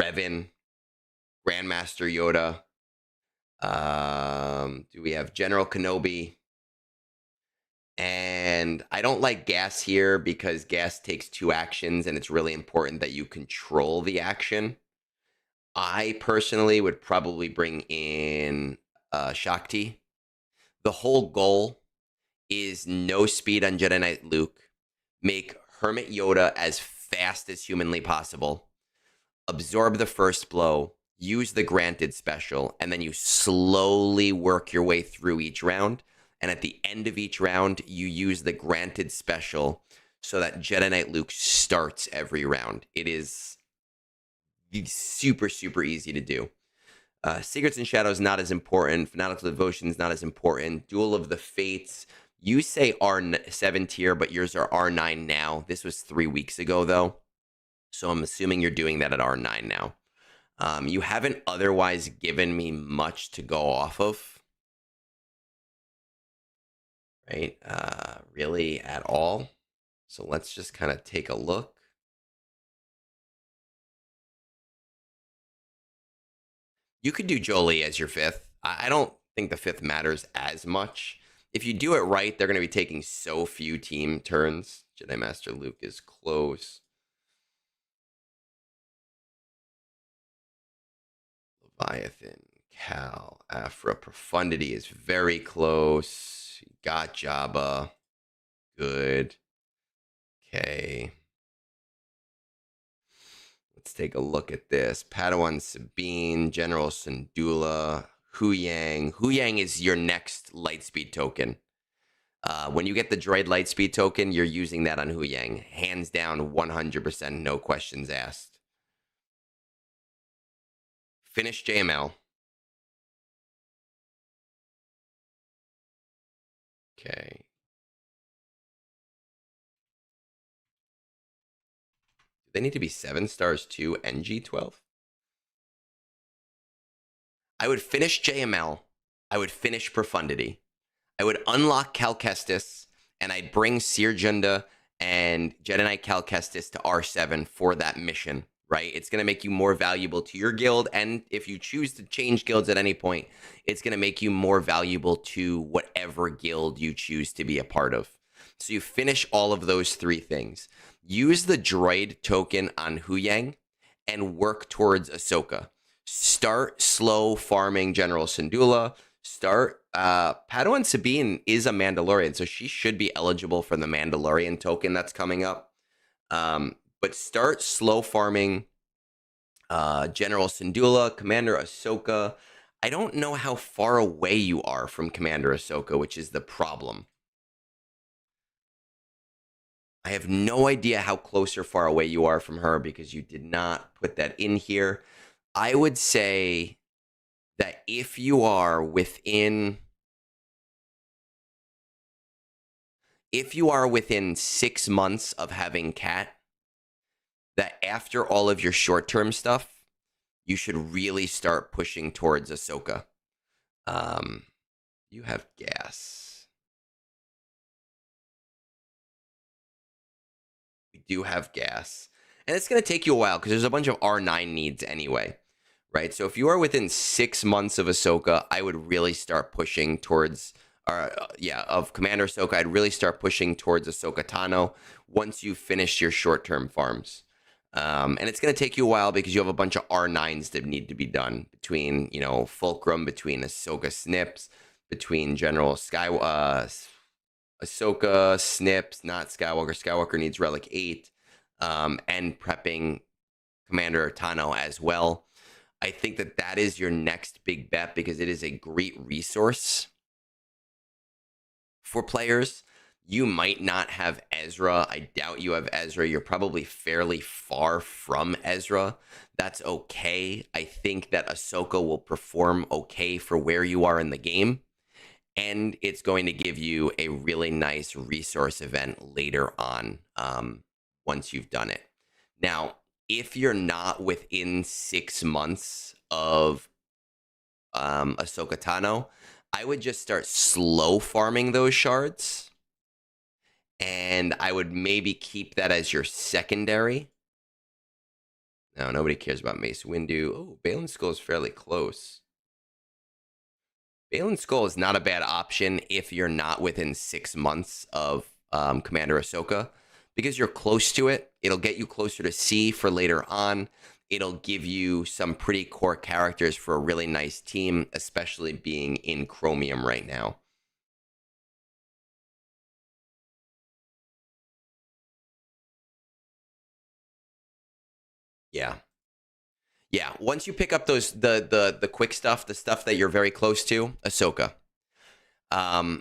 Revan, Grandmaster Yoda, do we have General Kenobi? And I don't like Gas here because Gas takes 2 actions, and it's really important that you control the action. I personally would probably bring in Shakti. The whole goal is no speed on Jedi Knight Luke, make Hermit Yoda as fast as humanly possible, absorb the first blow, use the granted special, and then you slowly work your way through each round. And at the end of each round, you use the granted special so that Jedi Knight Luke starts every round. It is super, super easy to do. Secrets and Shadows not as important. Fanatical Devotion is not as important. Duel of the Fates. You say R7 tier, but yours are R9 now. This was 3 weeks ago, though. So I'm assuming you're doing that at R9 now. You haven't otherwise given me much to go off of. Right? Really at all. So let's just kind of take a look. You could do Jolie as your 5th. I don't think the 5th matters as much. If you do it right, they're going to be taking so few team turns. Jedi Master Luke is close. Leviathan, Cal, Afra, Profundity is very close. Got Jabba. Good. Okay. Let's take a look at this. Padawan Sabine, General Syndulla, Huyang. Huyang is your next Lightspeed token. When you get the droid Lightspeed token, you're using that on Huyang. Hands down, 100%, no questions asked. Finish JML. Okay. Do they need to be 7 stars too, NG12? I would finish JML. I would finish Profundity. I would unlock Cal Kestis, and I'd bring Seer Junda and Jedi Knight Cal Kestis to R7 for that mission, right? It's going to make you more valuable to your guild, and if you choose to change guilds at any point, it's going to make you more valuable to whatever guild you choose to be a part of. So you finish all of those 3 things. Use the droid token on Huyang and work towards Ahsoka. Start slow farming General Syndulla. Padawan Sabine is a Mandalorian, so she should be eligible for the Mandalorian token that's coming up. But start slow farming General Syndulla, Commander Ahsoka. I don't know how far away you are from Commander Ahsoka, which is the problem. I have no idea how close or far away you are from her because you did not put that in here. I would say that if you are within 6 months of having Cat, that after all of your short-term stuff, you should really start pushing towards Ahsoka. You have gas. We do have gas. And it's going to take you a while because there's a bunch of R9 needs anyway. Right, so if you are within 6 months of Ahsoka, I would really start pushing towards, of Commander Ahsoka, I'd really start pushing towards Ahsoka Tano once you finish your short-term farms. And it's going to take you a while because you have a bunch of R9s that need to be done between, Fulcrum, between Ahsoka Snips, between General Ahsoka Snips, not Skywalker. Skywalker needs Relic 8, and prepping Commander Tano as well. I think that is your next big bet because it is a great resource for players. You might not have Ezra. I doubt you have Ezra. You're probably fairly far from Ezra. That's okay. I think that Ahsoka will perform okay for where you are in the game. And it's going to give you a really nice resource event later on once you've done it. Now, if you're not within 6 months of Ahsoka Tano, I would just start slow farming those shards. And I would maybe keep that as your secondary. No, nobody cares about Mace Windu. Oh, Baylan Skull is fairly close. Baylan Skull is not a bad option if you're not within 6 months of Commander Ahsoka. Because you're close to it, it'll get you closer to C for later on. It'll give you some pretty core characters for a really nice team, especially being in Chromium right now. Yeah. Yeah, once you pick up those the quick stuff, the stuff that you're very close to, Ahsoka.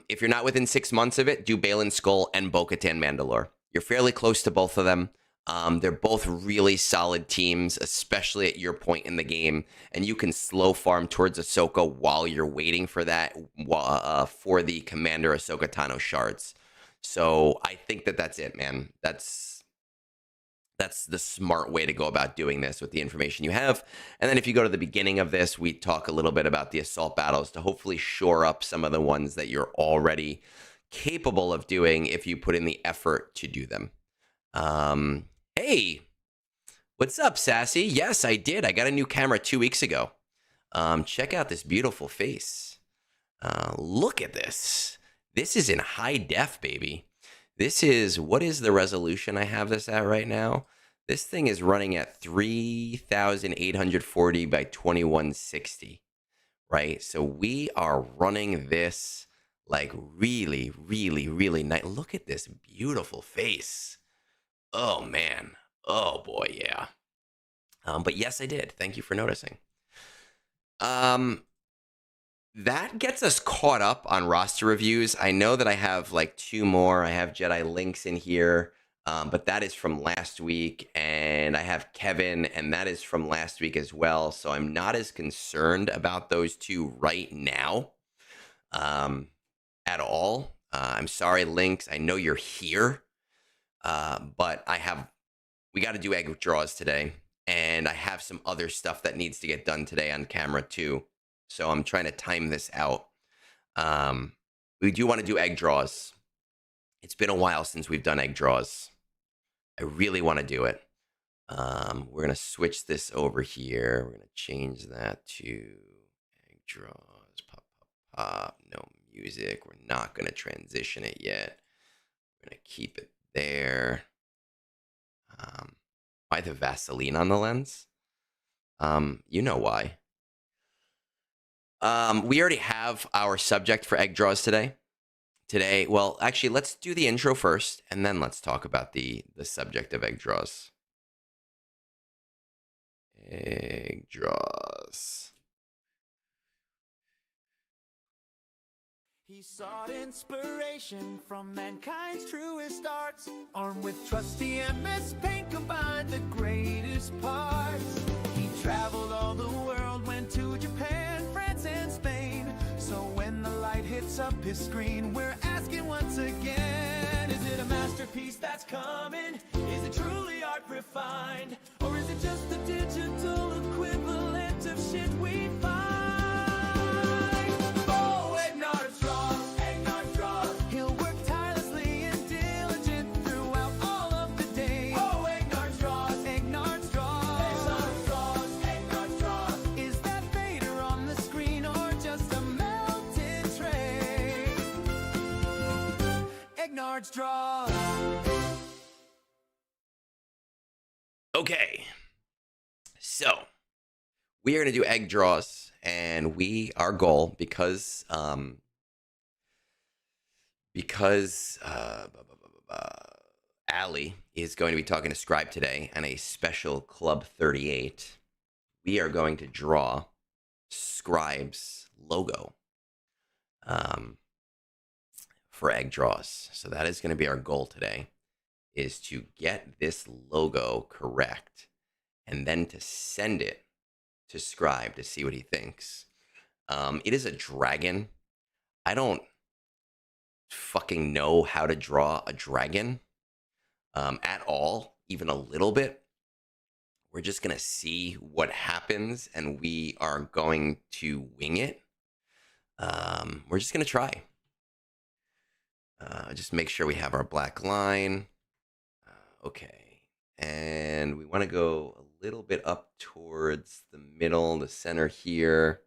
If you're not within 6 months of it, do Baylan Skull and Bo-Katan Mandalore. You're fairly close to both of them. They're both really solid teams, especially at your point in the game, and you can slow farm towards Ahsoka while you're waiting for that for the Commander Ahsoka Tano shards. So I think that that's it, man. That's the smart way to go about doing this with the information you have. And then if you go to the beginning of this, we talk a little bit about the assault battles to hopefully shore up some of the ones that you're already capable of doing if you put in the effort to do them. Hey, what's up, Sassy? Yes, I did. I got a new camera 2 weeks ago. Check out this beautiful face. Look at this. This is in high def, baby. This is, what is the resolution I have this at right now? This thing is running at 3,840 by 2160, right? So we are running this like really, really, really nice. Look at this beautiful face. Oh, man. Oh, boy, yeah. But yes, I did. Thank you for noticing. That gets us caught up on roster reviews. I know that I have like 2 more. I have Jedi Links in here, but that is from last week. And I have Kevin, and that is from last week as well. So I'm not as concerned about those 2 right now at all. I'm sorry, Links. I know you're here, but we got to do egg draws today. And I have some other stuff that needs to get done today on camera too. So I'm trying to time this out. We do want to do egg draws. It's been a while since we've done egg draws. I really want to do it. We're going to switch this over here. We're going to change that to egg draws. Pop, pop, pop. No music. We're not going to transition it yet. We're going to keep it there. Why the Vaseline on the lens? You know why. We already have our subject for egg draws today. Well, actually, let's do the intro first, and then let's talk about the subject of egg draws. Egg draws. He sought inspiration from mankind's truest arts. Armed with trusty MS Paint, combined the greatest parts. He traveled all the world, went to Japan, France, and Spain. So when the light hits up his screen, we're asking once again, is it a masterpiece that's coming? Is it truly art refined? Or is it just the digital equivalent of shit we find? Oh, Egnards draws, Egnards draws. He'll work tirelessly and diligent throughout all of the day. Oh, Egnards draws, Egnards draws. Egnards draws, Egnards draws. Is that Vader on the screen or just a melted tray? Egnards draws. Okay. So we are going to do egg draws, and our goal, because Allie is going to be talking to Scribe today and a special Club 38, we are going to draw Scribe's logo for egg draws. So that is going to be our goal today, is to get this logo correct and then to send it to Scribe to see what he thinks. It is a dragon. I don't fucking know how to draw a dragon at all, even a little bit. We're just going to see what happens, and we are going to wing it. We're just going to try. Just make sure we have our black line. Okay. And we want to go a little bit up towards the middle, the center here.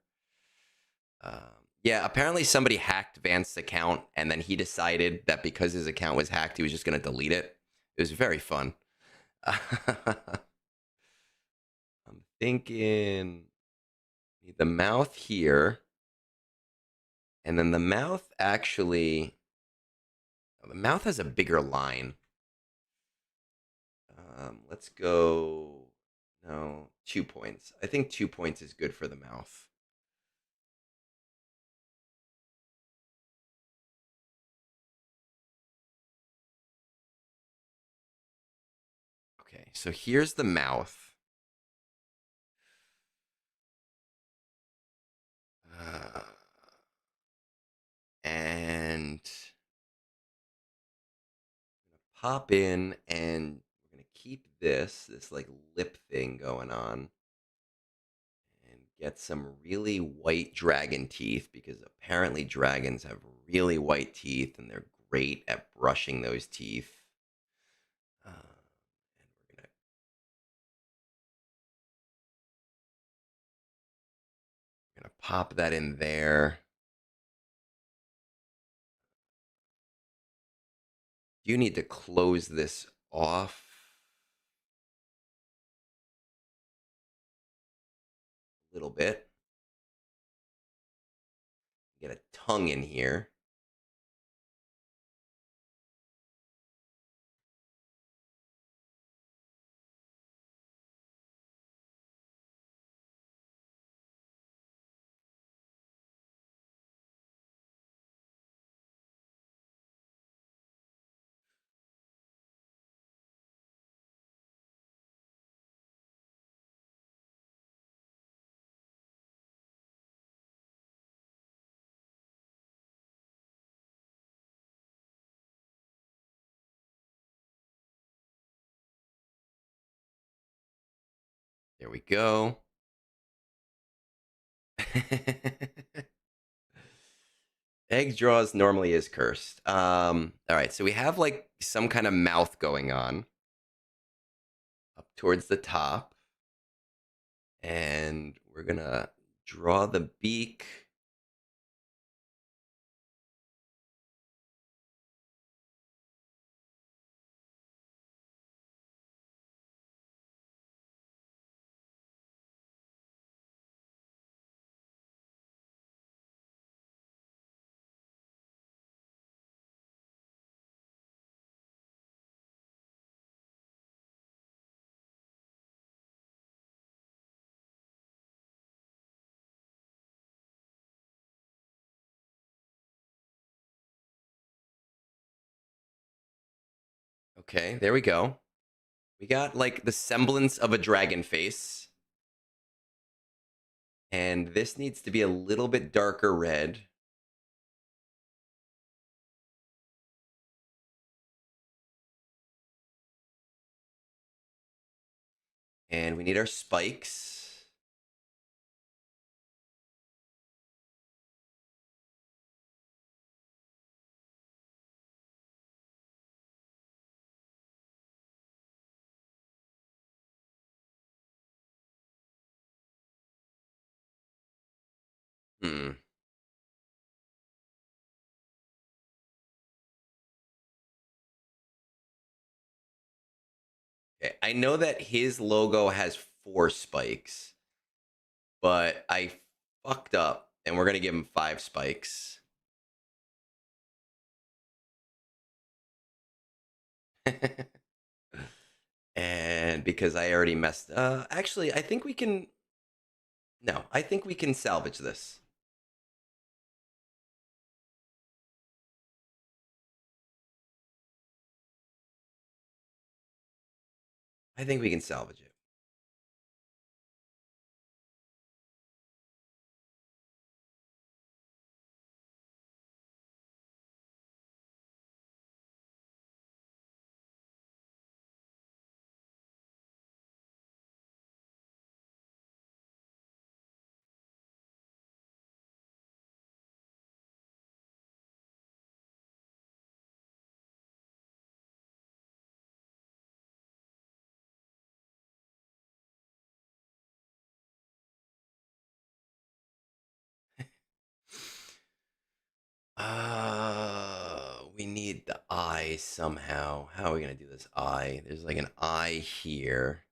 Yeah, apparently somebody hacked Vance's account, and then he decided that because his account was hacked, he was just going to delete it. It was very fun. I'm thinking the mouth here, and then the mouth actually, the mouth has a bigger line. Let's go, no, 2 points. I think 2 points is good for the mouth. Okay, so here's the mouth. And pop in, and we're gonna keep this like lip thing going on, and get some really white dragon teeth, because apparently dragons have really white teeth and they're great at brushing those teeth. And we're gonna pop that in there. You need to close this off a little bit. Get a tongue in here. There we go. Egg draws normally is cursed. All right, so we have like some kind of mouth going on up towards the top, and we're gonna draw the beak. Okay, there we go. We got like the semblance of a dragon face. And this needs to be a little bit darker red. And we need our spikes. Hmm. Okay, I know that his logo has 4 spikes, but I fucked up, and we're gonna give him 5 spikes. And because I already messed actually, I think we can no, I think we can salvage this. I think we can salvage it. We need the eye somehow. How are we gonna do this eye? There's like an eye here.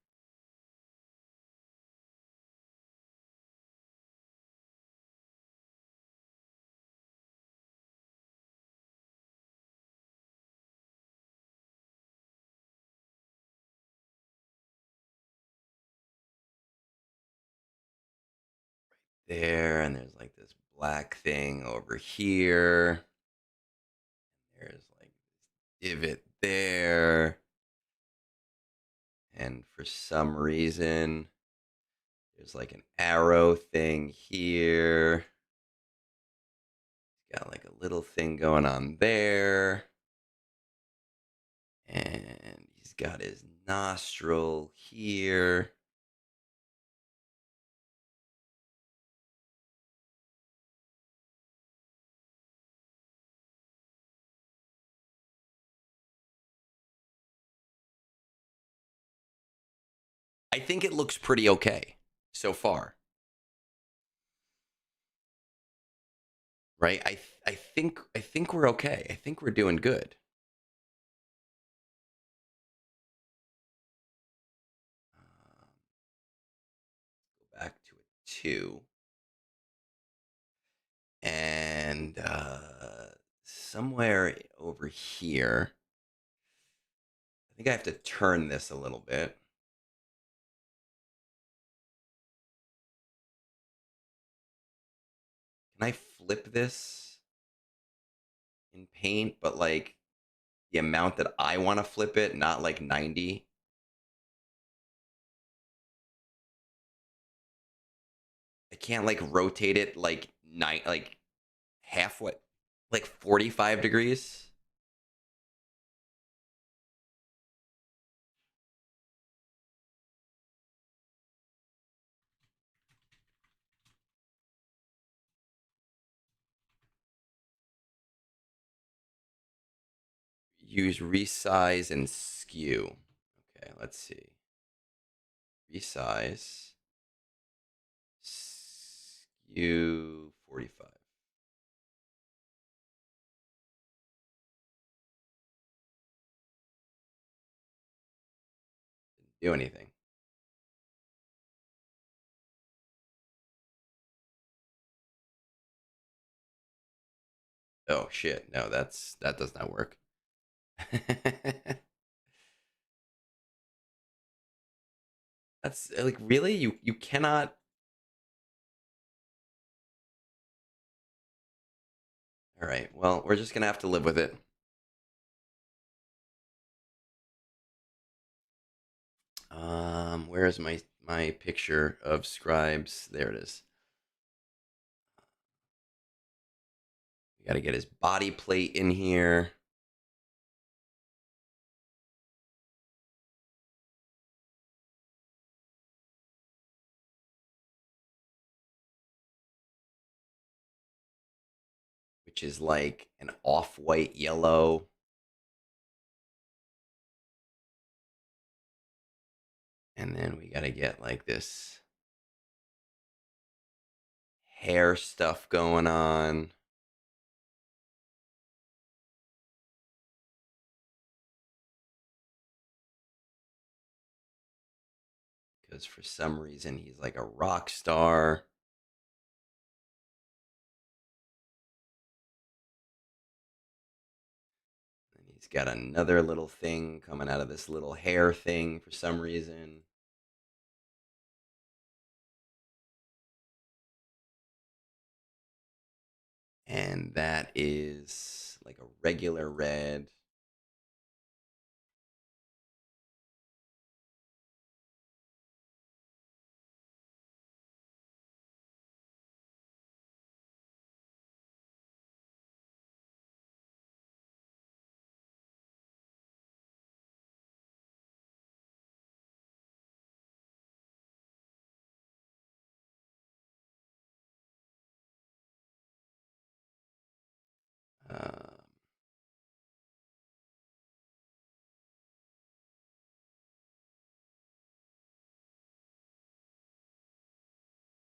There, and there's like this black thing over here. There's like this divot there. for some reason, there's like an arrow thing here. Got like a little thing going on there. And he's got his nostril here. I think it looks pretty okay so far. Right? I think we're okay. I think we're doing good. Go back to a 2. And somewhere over here, I think I have to turn this a little bit. Can I flip this in paint, but like the amount that I want to flip it, not like 90? I can't like rotate it like like halfway, like 45 degrees. Use resize and skew. Okay, let's see. Resize. Skew 45. Didn't do anything. Oh shit. No, that does not work. That's like really you cannot. All right. Well, we're just gonna have to live with it. Where is my picture of scribes? There it is. We got to get his body plate in here. Which is like an off-white yellow. And then we got to get like this hair stuff going on. Because for some reason he's like a rock star. And he's got another little thing coming out of this little hair thing for some reason. And that is like a regular red.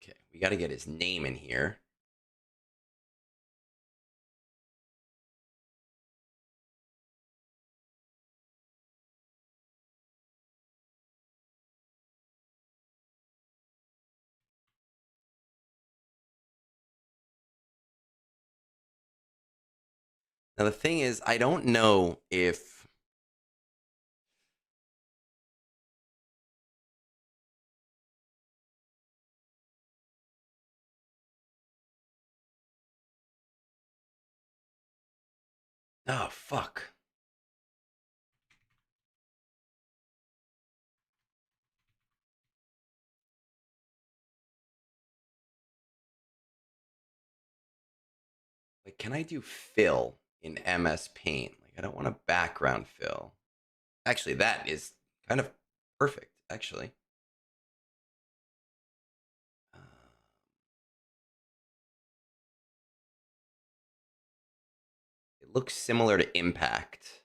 Okay, we got to get his name in here. Now, the thing is, I don't know if. Oh, fuck. can I do fill in MS Paint? Like, I don't want a background fill. Actually, that is kind of perfect, actually. Uh, it looks similar to Impact.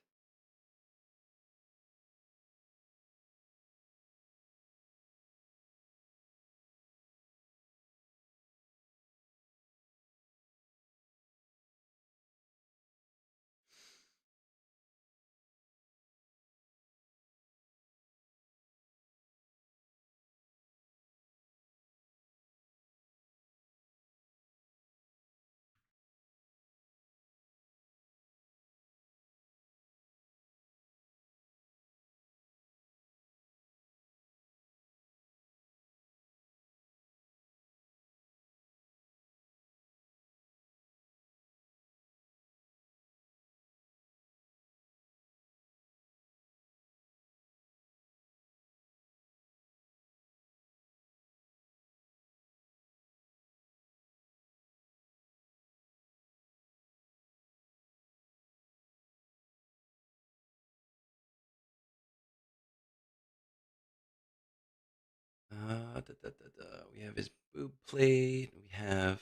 We have his boob plate. We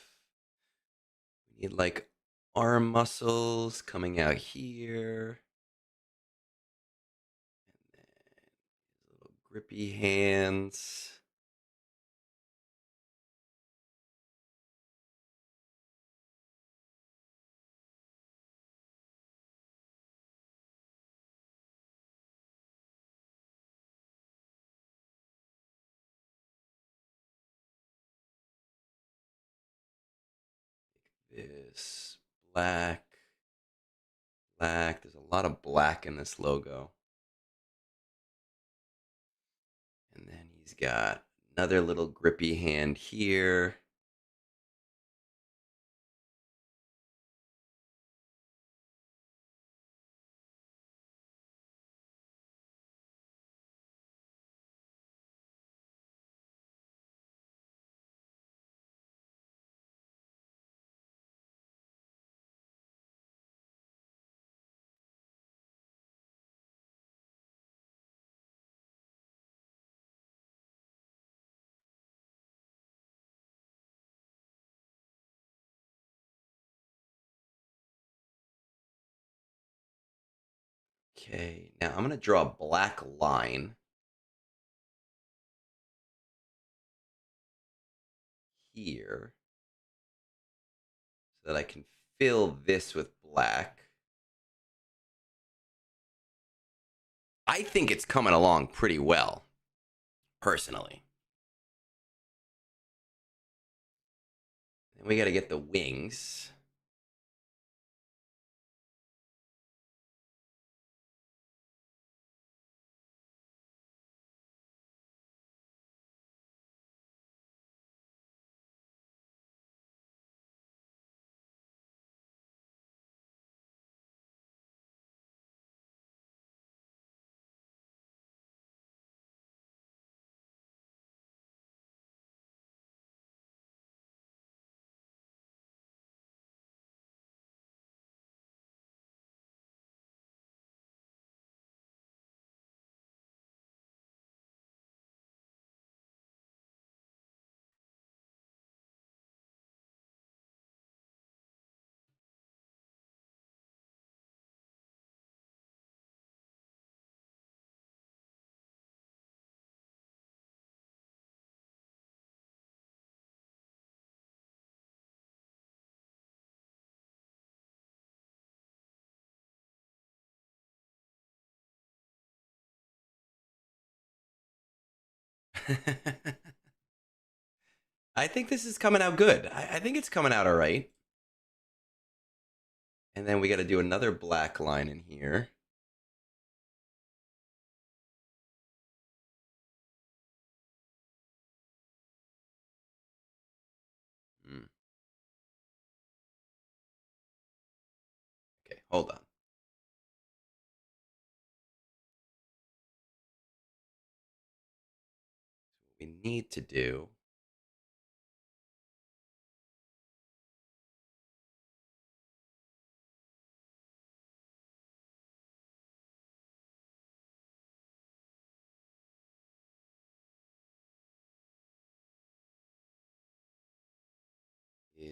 need like arm muscles coming out here. And then little grippy hands. This black, black. There's a lot of black in this logo. And then he's got another little grippy hand here. Okay, now I'm going to draw a black line here so that I can fill this with black. I think it's coming along pretty well, personally. And we got to get the wings. I think this is coming out good. I think it's coming out all right. And then we got to do another black line in here. Okay, hold on. What we need to do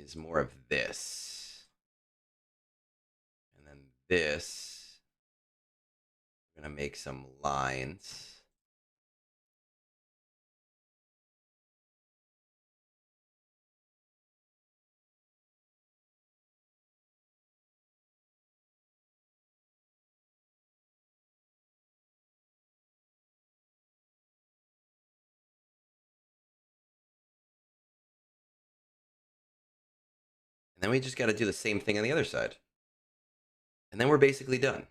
is more of this. And then this, we're going to make some lines. And then we just got to do the same thing on the other side. And then we're basically done.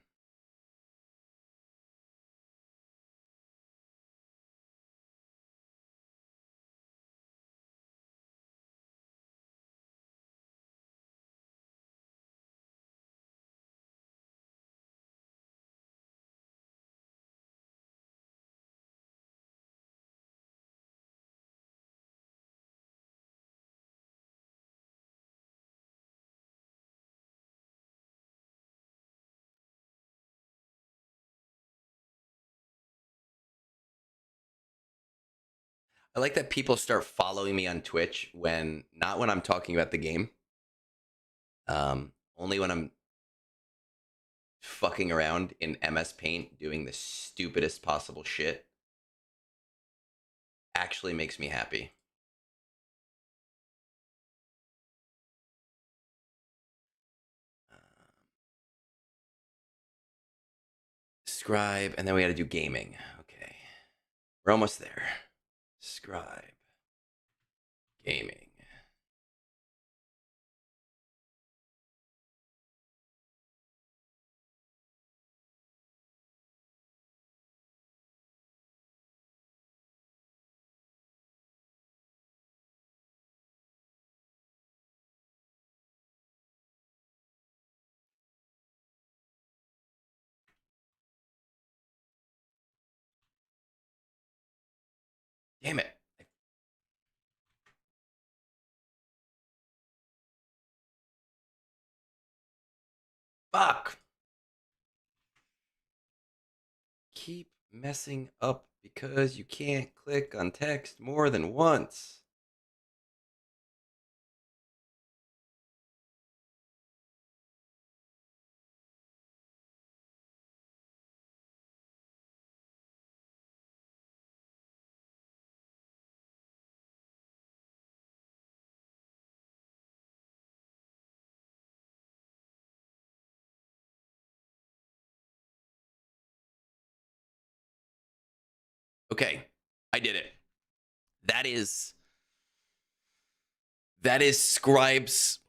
I like that people start following me on Twitch when not when I'm talking about the game. Only when I'm fucking around in MS Paint doing the stupidest possible shit actually makes me happy. Scribe, and then we got to do gaming. Okay, we're almost there. Scribe, gaming. Damn it. Fuck. Keep messing up because you can't click on text more than once. Okay, I did it. That is Scribe's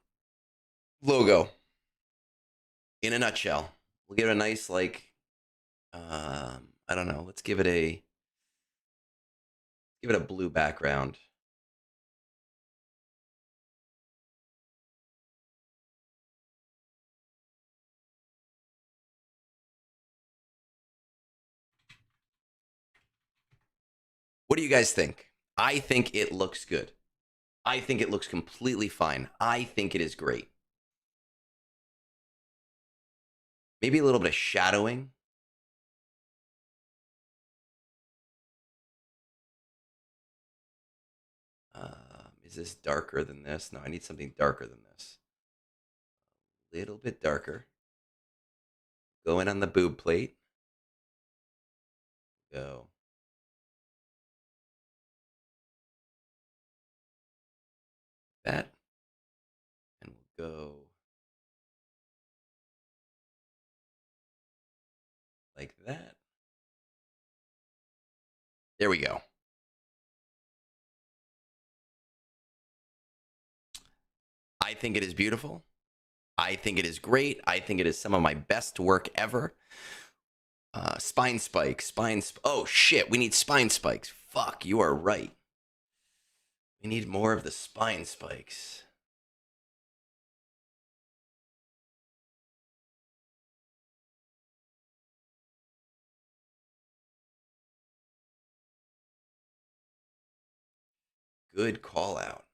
logo in a nutshell. We'll give it a nice I don't know. Let's give it a blue background. What do you guys think? I think it looks good. I think it looks completely fine. I think it is great. Maybe a little bit of shadowing. Is this darker than this? No, I need something darker than this. A little bit darker. Go in on the boob plate. Go. That. And we'll go like that. There we go. I think it is beautiful. I think it is great. I think it is some of my best work ever. Spine spikes. Oh, shit. We need spine spikes. Fuck, you are right. We need more of the spine spikes. Good call out.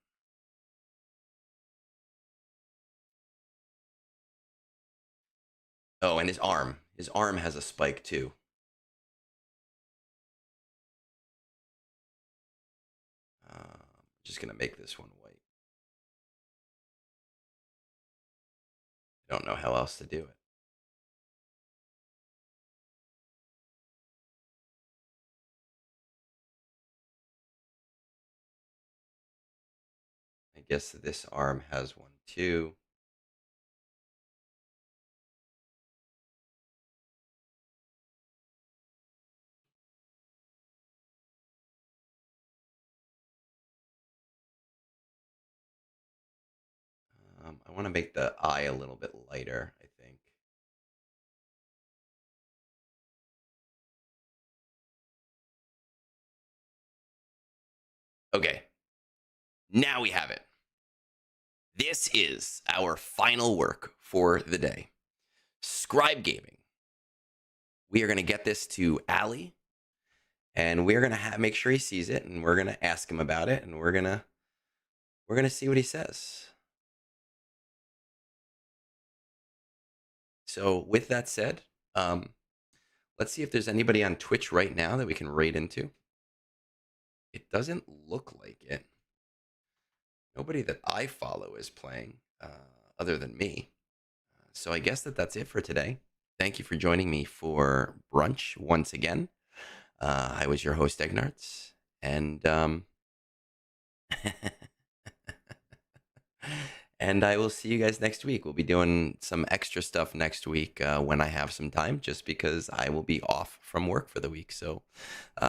Oh, and his arm. His arm has a spike too. Just gonna make this one white. Don't know how else to do it. I guess this arm has one too. I want to make the eye a little bit lighter, I think. Okay, now we have it. This is our final work for the day. Scribe Gaming. We are going to get this to Ali, and we're going to make sure he sees it, and we're going to ask him about it, and we're going to see what he says. So with that said, let's see if there's anybody on Twitch right now that we can raid into. It doesn't look like it. Nobody that I follow is playing, other than me. So I guess that's it for today. Thank you for joining me for brunch once again. I was your host, Egnards, and and I will see you guys next week. We'll be doing some extra stuff next week when I have some time, just because I will be off from work for the week. So